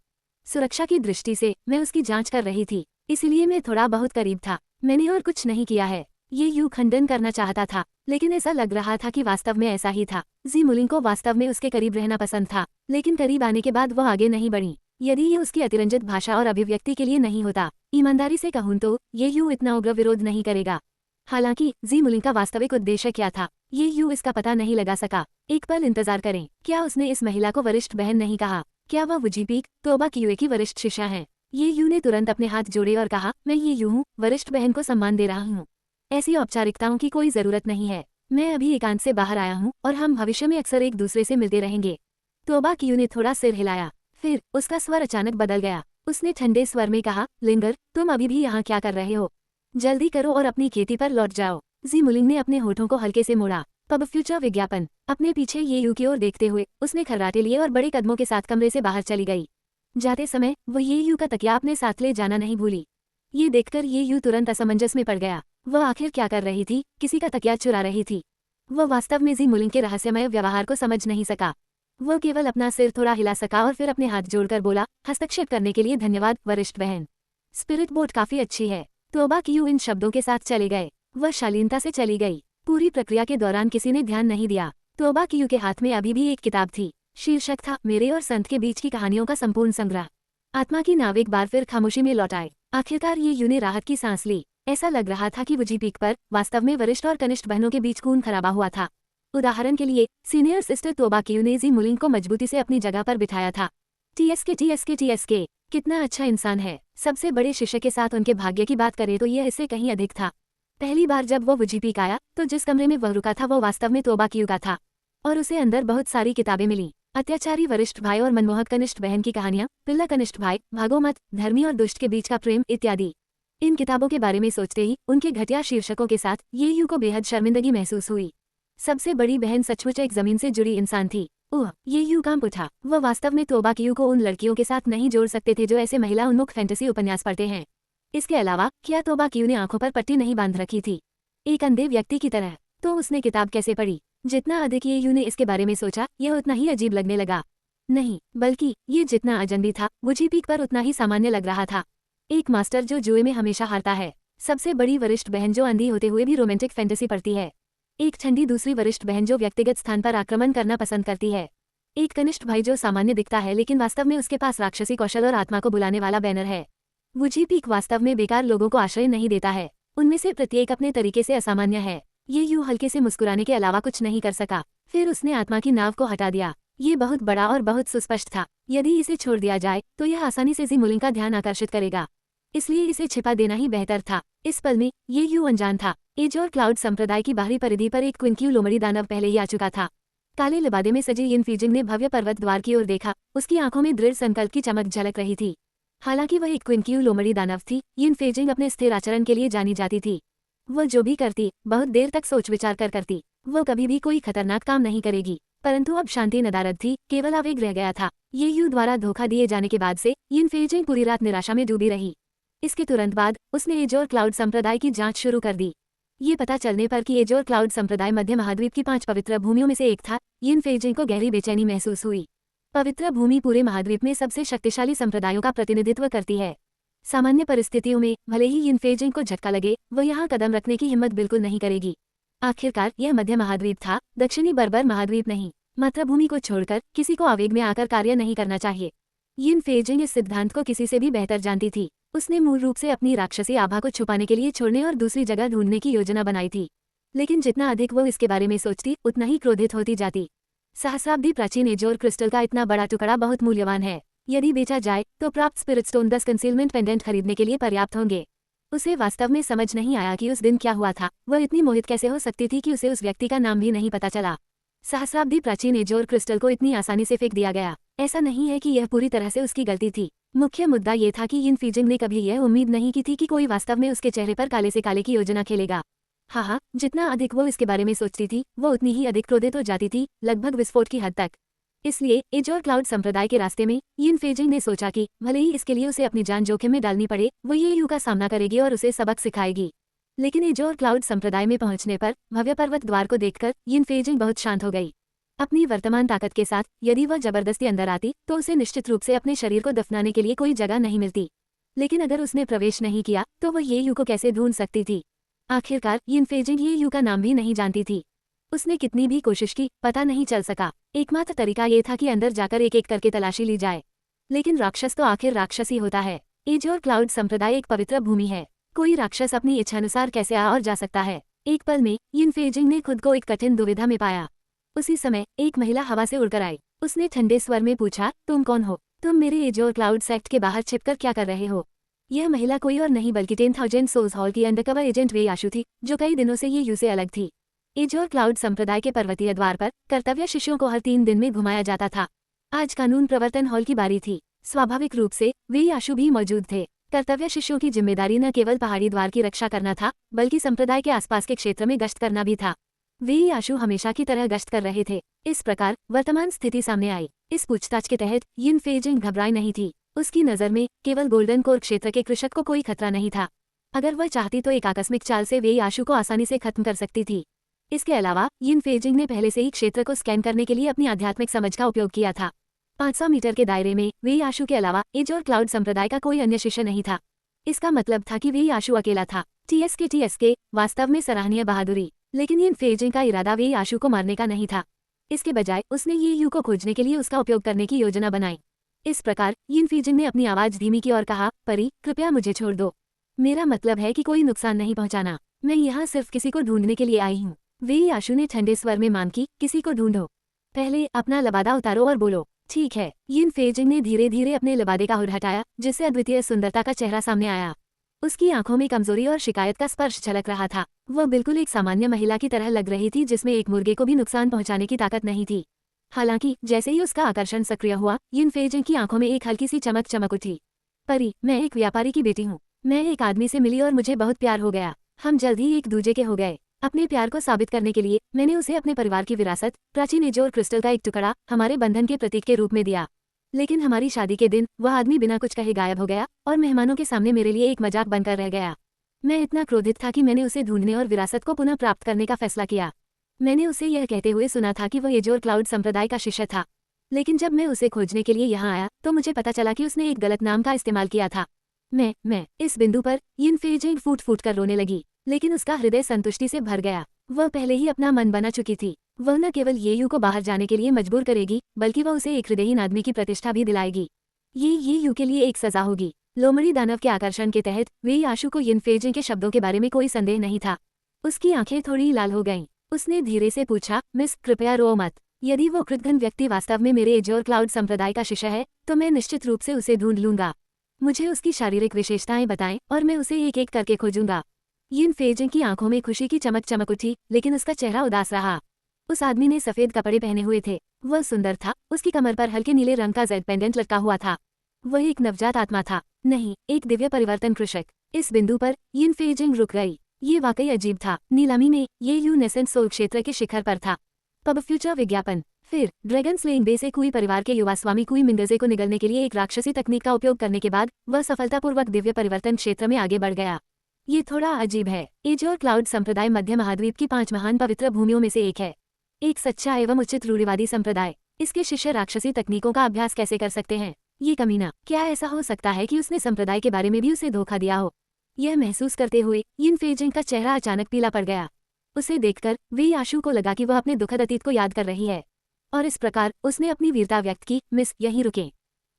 सुरक्षा की दृष्टि से मैं उसकी जांच कर रही थी, इसीलिए मैं थोड़ा बहुत करीब था। मैंने और कुछ नहीं किया है। ये यू खंडन करना चाहता था, लेकिन ऐसा लग रहा था कि वास्तव में ऐसा ही था। झी मुलिंग को वास्तव में उसके करीब रहना पसंद था, लेकिन करीब आने के बाद वह आगे नहीं बढ़ी। यदि ये उसकी अतिरंजित भाषा और अभिव्यक्ति के लिए नहीं होता, ईमानदारी से कहूं तो ये यू इतना उग्र विरोध नहीं करेगा। हालांकि जी मुलिंग का वास्तविक उद्देश्य क्या था, ये यू इसका पता नहीं लगा सका। एक पल इंतजार करें, क्या उसने इस महिला को वरिष्ठ बहन नहीं कहा? क्या वह वुजीपीक तोबा कियूए की वरिष्ठ शिष्या है? ये यू ने तुरंत अपने हाथ जोड़े और कहा, मैं ये यू हूँ, वरिष्ठ बहन को सम्मान दे रहा हूँ। ऐसी औपचारिकताओं की कोई जरूरत नहीं है। मैं अभी एकांत से बाहर आया हूँ और हम भविष्य में अक्सर एक दूसरे से मिलते रहेंगे। तोबा कियू ने थोड़ा सिर हिलाया, फिर उसका स्वर अचानक बदल गया। उसने ठंडे स्वर में कहा, लिंगर, तुम अभी भी यहाँ क्या कर रहे हो? जल्दी करो और अपनी खेती पर लौट जाओ। जी मुलिंग ने अपने होठों को हल्के से मोड़ा। पब फ्यूचर विज्ञापन। अपने पीछे ये यू की ओर देखते हुए उसने खर्राटे लिए और बड़े कदमों के साथ कमरे से बाहर चली गई। जाते समय वो ये यू का तकिया अपने साथ ले जाना नहीं भूली। ये देखकर ये यू तुरंत असमंजस में पड़ गया। वह आखिर क्या कर रही थी? किसी का तकिया चुरा रही थी। वह वास्तव में जी मुलिंग के रहस्यमय व्यवहार को समझ नहीं सका। वह केवल अपना सिर थोड़ा हिला सका और फिर अपने हाथ जोड़कर बोला, हस्तक्षेप करने के लिए धन्यवाद वरिष्ठ बहन। स्पिरिट बोट काफी अच्छी है। तोबा कियू इन शब्दों के साथ चले गए। वह शालीनता से चली गई। पूरी प्रक्रिया के दौरान किसी ने ध्यान नहीं दिया। तोबा कियू के हाथ में अभी भी एक किताब थी। शीर्षक था, मेरे और संत के बीच की कहानियों का संपूर्ण संग्रह। आत्मा की नाव एक बार फिर खामोशी में लौट आए। आखिरकार ये यू ने राहत की सांस ली। ऐसा लग रहा था कि वुजीपीक पर वास्तव में वरिष्ठ और कनिष्ठ बहनों के बीच खून खराबा हुआ था। उदाहरण के लिए सीनियर सिस्टर तोबा कियू ने जी मुलिंग को मजबूती से अपनी जगह पर बिठाया था। टीएसके कितना अच्छा इंसान है। सबसे बड़े शिष्य के साथ उनके भाग्य की बात करें तो यह इससे कहीं अधिक था। पहली बार जब वो वुजीपीक आया तो जिस कमरे में वह रुका था वो वास्तव में तोबा कियू का था और उसे अंदर बहुत सारी किताबें मिली। अत्याचारी वरिष्ठ भाई और मनमोहक कनिष्ठ बहन की कहानियां, पिल्ला कनिष्ठ भाई, भागोमत, धर्मी और दुष्ट के बीच का प्रेम इत्यादि। इन किताबों के बारे में सोचते ही उनके घटिया शीर्षकों के साथ ये यू को बेहद शर्मिंदगी महसूस हुई। सबसे बड़ी बहन सचमुच एक जमीन से जुड़ी इंसान थी। ओह, ये यू कांप उठा। वह वास्तव में तोबा कियू को उन लड़कियों के साथ नहीं जोड़ सकते थे जो ऐसे महिला उन्मुख फैंटेसी उपन्यास पढ़ते हैं। इसके अलावा क्या तोबा कियू ने आंखों पर पट्टी नहीं बांध रखी थी, एक अंधे व्यक्ति की तरह? तो उसने किताब कैसे पढ़ी? जितना अधिक ये यू ने इसके बारे में सोचा, यह उतना ही अजीब लगने लगा। नहीं, बल्कि ये जितना अजनबी था, वुजीपीक पर उतना ही सामान्य लग रहा था। एक मास्टर जो जुए में हमेशा हारता है। सबसे बड़ी वरिष्ठ बहन जो अंधी होते हुए भी रोमांटिक फैंटेसी पढ़ती है। एक ठंडी दूसरी वरिष्ठ बहन जो व्यक्तिगत स्थान पर आक्रमण करना पसंद करती है। एक कनिष्ठ भाई जो सामान्य दिखता है लेकिन वास्तव में उसके पास राक्षसी कौशल और आत्मा को बुलाने वाला बैनर है। वुजीपीक वास्तव में बेकार लोगों को आश्रय नहीं देता है। उनमें से प्रत्येक अपने तरीके से असामान्य है। ये यू हल्के से मुस्कुराने के अलावा कुछ नहीं कर सका। फिर उसने आत्मा की नाव को हटा दिया। ये बहुत बड़ा और बहुत सुस्पष्ट था। यदि इसे छोड़ दिया जाए तो यह आसानी से जी मुलिंग का ध्यान आकर्षित करेगा, इसलिए इसे छिपा देना ही बेहतर था। इस पल में ये यू अनजान था। एज और क्लाउड संप्रदाय की बाहरी परिधि पर एक क्विंक्यू लोमड़ी दानव पहले ही आ चुका था। काले लिबादे में सजे यिन फीजिंग ने भव्य पर्वत द्वार की ओर देखा। उसकी आंखों में दृढ़ संकल्प की चमक झलक रही थी। हालांकि वह एक क्विंक्यू लोमड़ी दानव थी, यिन फीजिंग अपने स्थिर आचरण के लिए जानी जाती थी। वह जो भी करती, बहुत देर तक सोच विचार कर करती। वो कभी भी कोई खतरनाक काम नहीं करेगी। परंतु अब शांति नदारद थी, केवल आवेग रह गया था। ये यू द्वारा धोखा दिए जाने के बाद से यिन फीजिंग पूरी रात निराशा में डूबी रही। इसके तुरंत बाद उसने एज और क्लाउड संप्रदाय की जांच शुरू कर दी। ये पता चलने पर कि एज और क्लाउड संप्रदाय मध्य महाद्वीप की 5 पवित्र भूमियों में से एक था, यिन फीजिंग को गहरी बेचैनी महसूस हुई। पवित्र भूमि पूरे महाद्वीप में सबसे शक्तिशाली संप्रदायों का प्रतिनिधित्व करती है। सामान्य परिस्थितियों में भले ही यिन फीजिंग को झटका लगे, वह यहाँ कदम रखने की हिम्मत बिल्कुल नहीं करेगी। आखिरकार यह मध्य महाद्वीप था, दक्षिणी बर्बर महाद्वीप नहीं। मातृभूमि को छोड़कर किसी को आवेग में आकर कार्य नहीं करना चाहिए। यिन फीजिंग इस सिद्धांत को किसी से भी बेहतर जानती थी। उसने मूल रूप से अपनी राक्षसी आभा को छुपाने के लिए छोड़ने और दूसरी जगह ढूंढने की योजना बनाई थी। लेकिन जितना अधिक वो इसके बारे में सोचती, उतना ही क्रोधित होती जाती। सहस्राब्दी प्राचीन एज और क्रिस्टल का इतना बड़ा टुकड़ा बहुत मूल्यवान है। यदि बेचा जाए तो प्राप्त स्पिरिट स्टोन 10 कंसीलमेंट पेंडेंट खरीदने के लिए पर्याप्त होंगे। उसे वास्तव में समझ नहीं आया कि उस दिन क्या हुआ था। वह इतनी मोहित कैसे हो सकती थी कि उसे उस व्यक्ति का नाम भी नहीं पता चला। सहस्राब्दी प्राचीन एज और क्रिस्टल को इतनी आसानी से फेंक दिया गया। ऐसा नहीं है कि यह पूरी तरह से उसकी गलती थी। मुख्य मुद्दा ये था कि यिन फीजिंग ने कभी यह उम्मीद नहीं की थी कि कोई वास्तव में उसके चेहरे पर काले से काले की योजना खेलेगा। हाँ, जितना अधिक वो इसके बारे में सोचती थी, वो उतनी ही अधिक क्रोधित हो जाती थी, लगभग विस्फोट की हद तक। इसलिए एज और क्लाउड संप्रदाय के रास्ते में यिन फीजिंग ने सोचा कि भले ही इसके लिए उसे अपनी जान जोखिम में डालनी पड़े, वो ये यू का सामना करेगी और उसे सबक सिखाएगी। लेकिन एज और क्लाउड संप्रदाय में पहुंचने पर भव्य पर्वत द्वार को देखकर यिन फीजिंग बहुत शांत हो गई। अपनी वर्तमान ताकत के साथ यदि वह जबरदस्ती अंदर आती तो उसे निश्चित रूप से अपने शरीर को दफनाने के लिए कोई जगह नहीं मिलती। लेकिन अगर उसने प्रवेश नहीं किया तो वह ये यू को कैसे ढूंढ सकती थी? आखिरकार यिन फीजिंग ये यू का नाम भी नहीं जानती थी। उसने कितनी भी कोशिश की, पता नहीं चल सका। एकमात्र तरीका ये था कि अंदर जाकर एक एक करके तलाशी ली जाए। लेकिन राक्षस तो आखिर राक्षस ही होता है। एज और क्लाउड संप्रदाय एक पवित्र भूमि है। कोई राक्षस अपनी इच्छानुसार कैसे आ और जा सकता है। एक पल में यिन फेजिंग ने खुद को एक कठिन दुविधा में पाया। उसी समय एक महिला हवा से उड़कर आई। उसने ठंडे स्वर में पूछा, तुम कौन हो? तुम मेरे एजोर क्लाउड सेक्ट के बाहर छिपकर क्या कर रहे हो? यह महिला कोई और नहीं बल्कि 10,000 सोल्स हॉल की अंडरकवर एजेंट वे याशु थी, जो कई दिनों से ये यू से अलग थी। एजोर क्लाउड संप्रदाय के पर्वतीय द्वार पर कर्तव्य शिष्यों को हर 3 दिन में घुमाया जाता था। आज कानून प्रवर्तन हॉल की बारी थी। स्वाभाविक रूप से वे याशु भी मौजूद थे। कर्तव्य शिष्यों की जिम्मेदारी न केवल पहाड़ी द्वार की रक्षा करना था, बल्कि संप्रदाय के आसपास के क्षेत्र में गश्त करना भी था। वे याशु हमेशा की तरह गश्त कर रहे थे। इस प्रकार वर्तमान स्थिति सामने आई। इस पूछताछ के तहत यिन फेजिंग घबराई नहीं थी। उसकी नज़र में केवल गोल्डन कोर क्षेत्र के कृषक को कोई खतरा नहीं था। अगर वह चाहती तो एक आकस्मिक चाल से वे याशु को आसानी से खत्म कर सकती थी। इसके अलावा यिन फेजिंग ने पहले से ही क्षेत्र को स्कैन करने के लिए अपनी आध्यात्मिक समझ का उपयोग किया था। 500 मीटर के दायरे में वे याशु के अलावा एजोर क्लाउड संप्रदाय का कोई अन्य शिष्य नहीं था। इसका मतलब था कि वे याशु अकेला था। टीएसके वास्तव में सराहनीय बहादुरी, लेकिन यिन फेजिंग का इरादा वे याशु को मारने का नहीं था। इसके बजाय उसने ये यू को खोजने के लिए उसका उपयोग करने की योजना बनाई। इस प्रकार यिन फेजिंग ने अपनी आवाज धीमी की और कहा, परी, कृपया मुझे छोड़ दो। मेरा मतलब है कि कोई नुकसान नहीं पहुंचाना। मैं यहाँ सिर्फ किसी को ढूंढने के लिए आई हूँ। वे याशु ने ठंडे स्वर में मांग की, किसी को ढूंढो। पहले अपना लबादा उतारो और बोलो। ठीक है। यिन फेजिंग ने धीरे धीरे अपने लबादे का हुड हटाया, जिससे अद्वितीय सुंदरता का चेहरा सामने आया। उसकी आंखों में कमजोरी और शिकायत का स्पर्श झलक रहा था। वह बिल्कुल एक सामान्य महिला की तरह लग रही थी, जिसमें एक मुर्गे को भी नुकसान पहुंचाने की ताकत नहीं थी। हालांकि जैसे ही उसका आकर्षण सक्रिय हुआ, यिन फेजिंग की आंखों में एक हल्की सी चमक उठी। परी, मैं एक व्यापारी की बेटी हूँ। मैं एक आदमी से मिली और मुझे बहुत प्यार हो गया। हम जल्द ही एक दूजे के हो गए। अपने प्यार को साबित करने के लिए मैंने उसे अपने परिवार की विरासत, प्राचीन एजोर क्रिस्टल का एक टुकड़ा, हमारे बंधन के प्रतीक के रूप में दिया। लेकिन हमारी शादी के दिन वह आदमी बिना कुछ कहे गायब हो गया और मेहमानों के सामने मेरे लिए एक मजाक बनकर रह गया। मैं इतना क्रोधित था कि मैंने उसे ढूंढने और विरासत को पुनः प्राप्त करने का फैसला किया। मैंने उसे यह कहते हुए सुना था कि वह एजोर क्लाउड संप्रदाय का शिष्य था। लेकिन जब मैं उसे खोजने के लिए यहाँ आया तो मुझे पता चला कि उसने एक गलत नाम का इस्तेमाल किया था। मैं इस बिंदु पर यिन फेजिंग फूट फूट कर रोने लगी, लेकिन उसका हृदय संतुष्टि से भर गया। वह पहले ही अपना मन बना चुकी थी। वह न केवल ये यू को बाहर जाने के लिए मजबूर करेगी, बल्कि वह उसे एक हृदयहीन आदमी की प्रतिष्ठा भी दिलाएगी। ये यू के लिए एक सजा होगी। लोमड़ी दानव के आकर्षण के तहत वे याशु को यिन फेजिंग के शब्दों के बारे में कोई संदेह नहीं था। उसकी आंखें थोड़ी लाल हो गईं। उसने धीरे से पूछा, मिस, कृपया रो मत। यदि वो कृतघ्न व्यक्ति वास्तव में मेरे एजोर क्लाउड संप्रदाय का शिष्य है तो मैं निश्चित रूप से उसे ढूंढ लूंगा। मुझे उसकी शारीरिक विशेषताएं बताएं और मैं उसे एक एक करके खोजूंगा। यिन फेजिंग की आंखों में खुशी की चमक उठी, लेकिन उसका चेहरा उदास रहा। उस आदमी ने सफेद कपड़े पहने हुए थे। वह सुंदर था। उसकी कमर पर हल्के नीले रंग का जेड पेंडेंट लटका हुआ था। वह एक नवजात आत्मा था, नहीं एक दिव्य परिवर्तन कृषक। इस बिंदु पर यिन फेजिंग रुक गई। ये वाकई अजीब था। नीलामी में ये यू नेसेंट सोल क्षेत्र के शिखर पर था। पब फ्यूचर विज्ञापन। फिर ड्रैगन स्लेइंग बे से कुई परिवार के युवा स्वामी कुई मिंगजे को निगलने के लिए एक राक्षसी तकनीक का उपयोग करने के बाद वह सफलतापूर्वक दिव्य परिवर्तन क्षेत्र में आगे बढ़ गया। ये थोड़ा अजीब है। एजोर क्लाउड संप्रदाय मध्य महाद्वीप की 5 महान पवित्र भूमियों में से एक है। एक सच्चा एवं उचित रूढ़िवादी संप्रदाय। इसके शिष्य राक्षसी तकनीकों का अभ्यास कैसे कर सकते हैं? ये कमीना, क्या ऐसा हो सकता है कि उसने संप्रदाय के बारे में भी उसे धोखा दिया हो? यह महसूस करते हुए यिन फेजिंग का चेहरा अचानक पीला पड़ गया। उसे देखकर वे याशु को लगा कि वह अपने दुखद अतीत को याद कर रही है, और इस प्रकार उसने अपनी वीरता व्यक्त की, मिस, यहीं रुकें।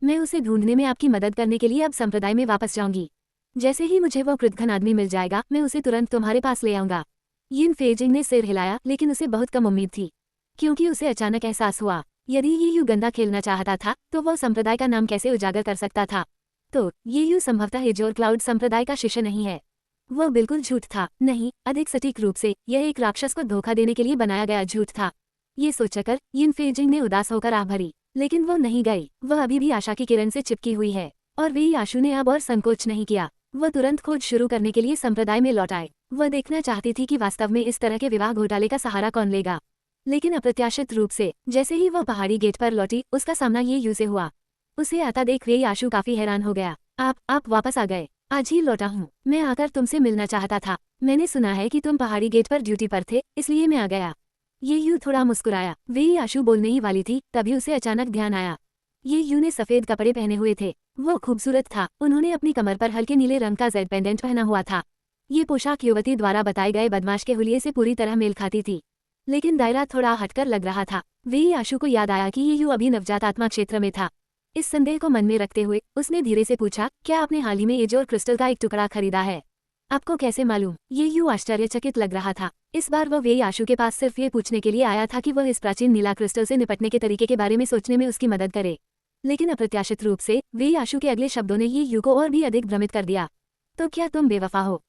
मैं उसे ढूंढने में आपकी मदद करने के लिए अब संप्रदाय में वापस जाऊंगी। जैसे ही मुझे वो कृतघ्न आदमी मिल जाएगा मैं उसे तुरंत तुम्हारे पास ले आऊंगा। यिन फेजिंग ने सिर हिलाया, लेकिन उसे बहुत कम उम्मीद थी, क्योंकि उसे अचानक एहसास हुआ, यदि ये यू गंदा खेलना चाहता था तो वह संप्रदाय का नाम कैसे उजागर कर सकता था। तो ये यू संभवतः एजोर क्लाउड संप्रदाय का शिष्य नहीं है। वह बिल्कुल झूठ था। नहीं, अधिक सटीक रूप से यह एक राक्षस को धोखा देने के लिए बनाया गया झूठ था। ये सोचकर यिन फेजिंग ने उदास होकर आह भरी, लेकिन वो नहीं गई। वह अभी भी आशा की किरण से चिपकी हुई है, और वे याशु ने अब और संकोच नहीं किया। वह तुरंत खोज शुरू करने के लिए संप्रदाय में लौट आए। वह देखना चाहती थी कि वास्तव में इस तरह के विवाह घोटाले का सहारा कौन लेगा। लेकिन अप्रत्याशित रूप से जैसे ही वह पहाड़ी गेट पर लौटी, उसका सामना ये यू से हुआ। उसे आता देख वे याशु काफी हैरान हो गया। आप वापस आ गए? आज ही लौटा हूँ। मैं आकर तुमसे मिलना चाहता था। मैंने सुना है कि तुम पहाड़ी गेट पर ड्यूटी पर थे, इसलिए मैं आ गया। ये यू थोड़ा मुस्कुराया। वे याशु बोलने ही वाली थी, तभी उसे अचानक ध्यान आया। ये यू ने सफेद कपड़े पहने हुए थे। वो खूबसूरत था। उन्होंने अपनी कमर पर हल्के नीले रंग का जेड पेंडेंट पहना हुआ था। ये पोशाक युवती द्वारा बताए गए बदमाश के हुलिये से पूरी तरह मेल खाती थी, लेकिन दायरा थोड़ा हटकर लग रहा था। वे याशु को याद आया कि ये यू अभी नवजात आत्मा क्षेत्र में था। इस संदेह को मन में रखते हुए उसने धीरे से पूछा, क्या आपने हाल ही में एजोर क्रिस्टल का एक टुकड़ा खरीदा है? आपको कैसे मालूम? ये यू आश्चर्यचकित लग रहा था। इस बार वह वेई आशु के पास सिर्फ ये पूछने के लिए आया था कि वह इस प्राचीन नीला क्रिस्टल से निपटने के तरीके के बारे में सोचने में उसकी मदद करे। लेकिन अप्रत्याशित रूप से वेई आशु के अगले शब्दों ने ये यू को और भी अधिक भ्रमित कर दिया। तो क्या तुम बेवफा हो?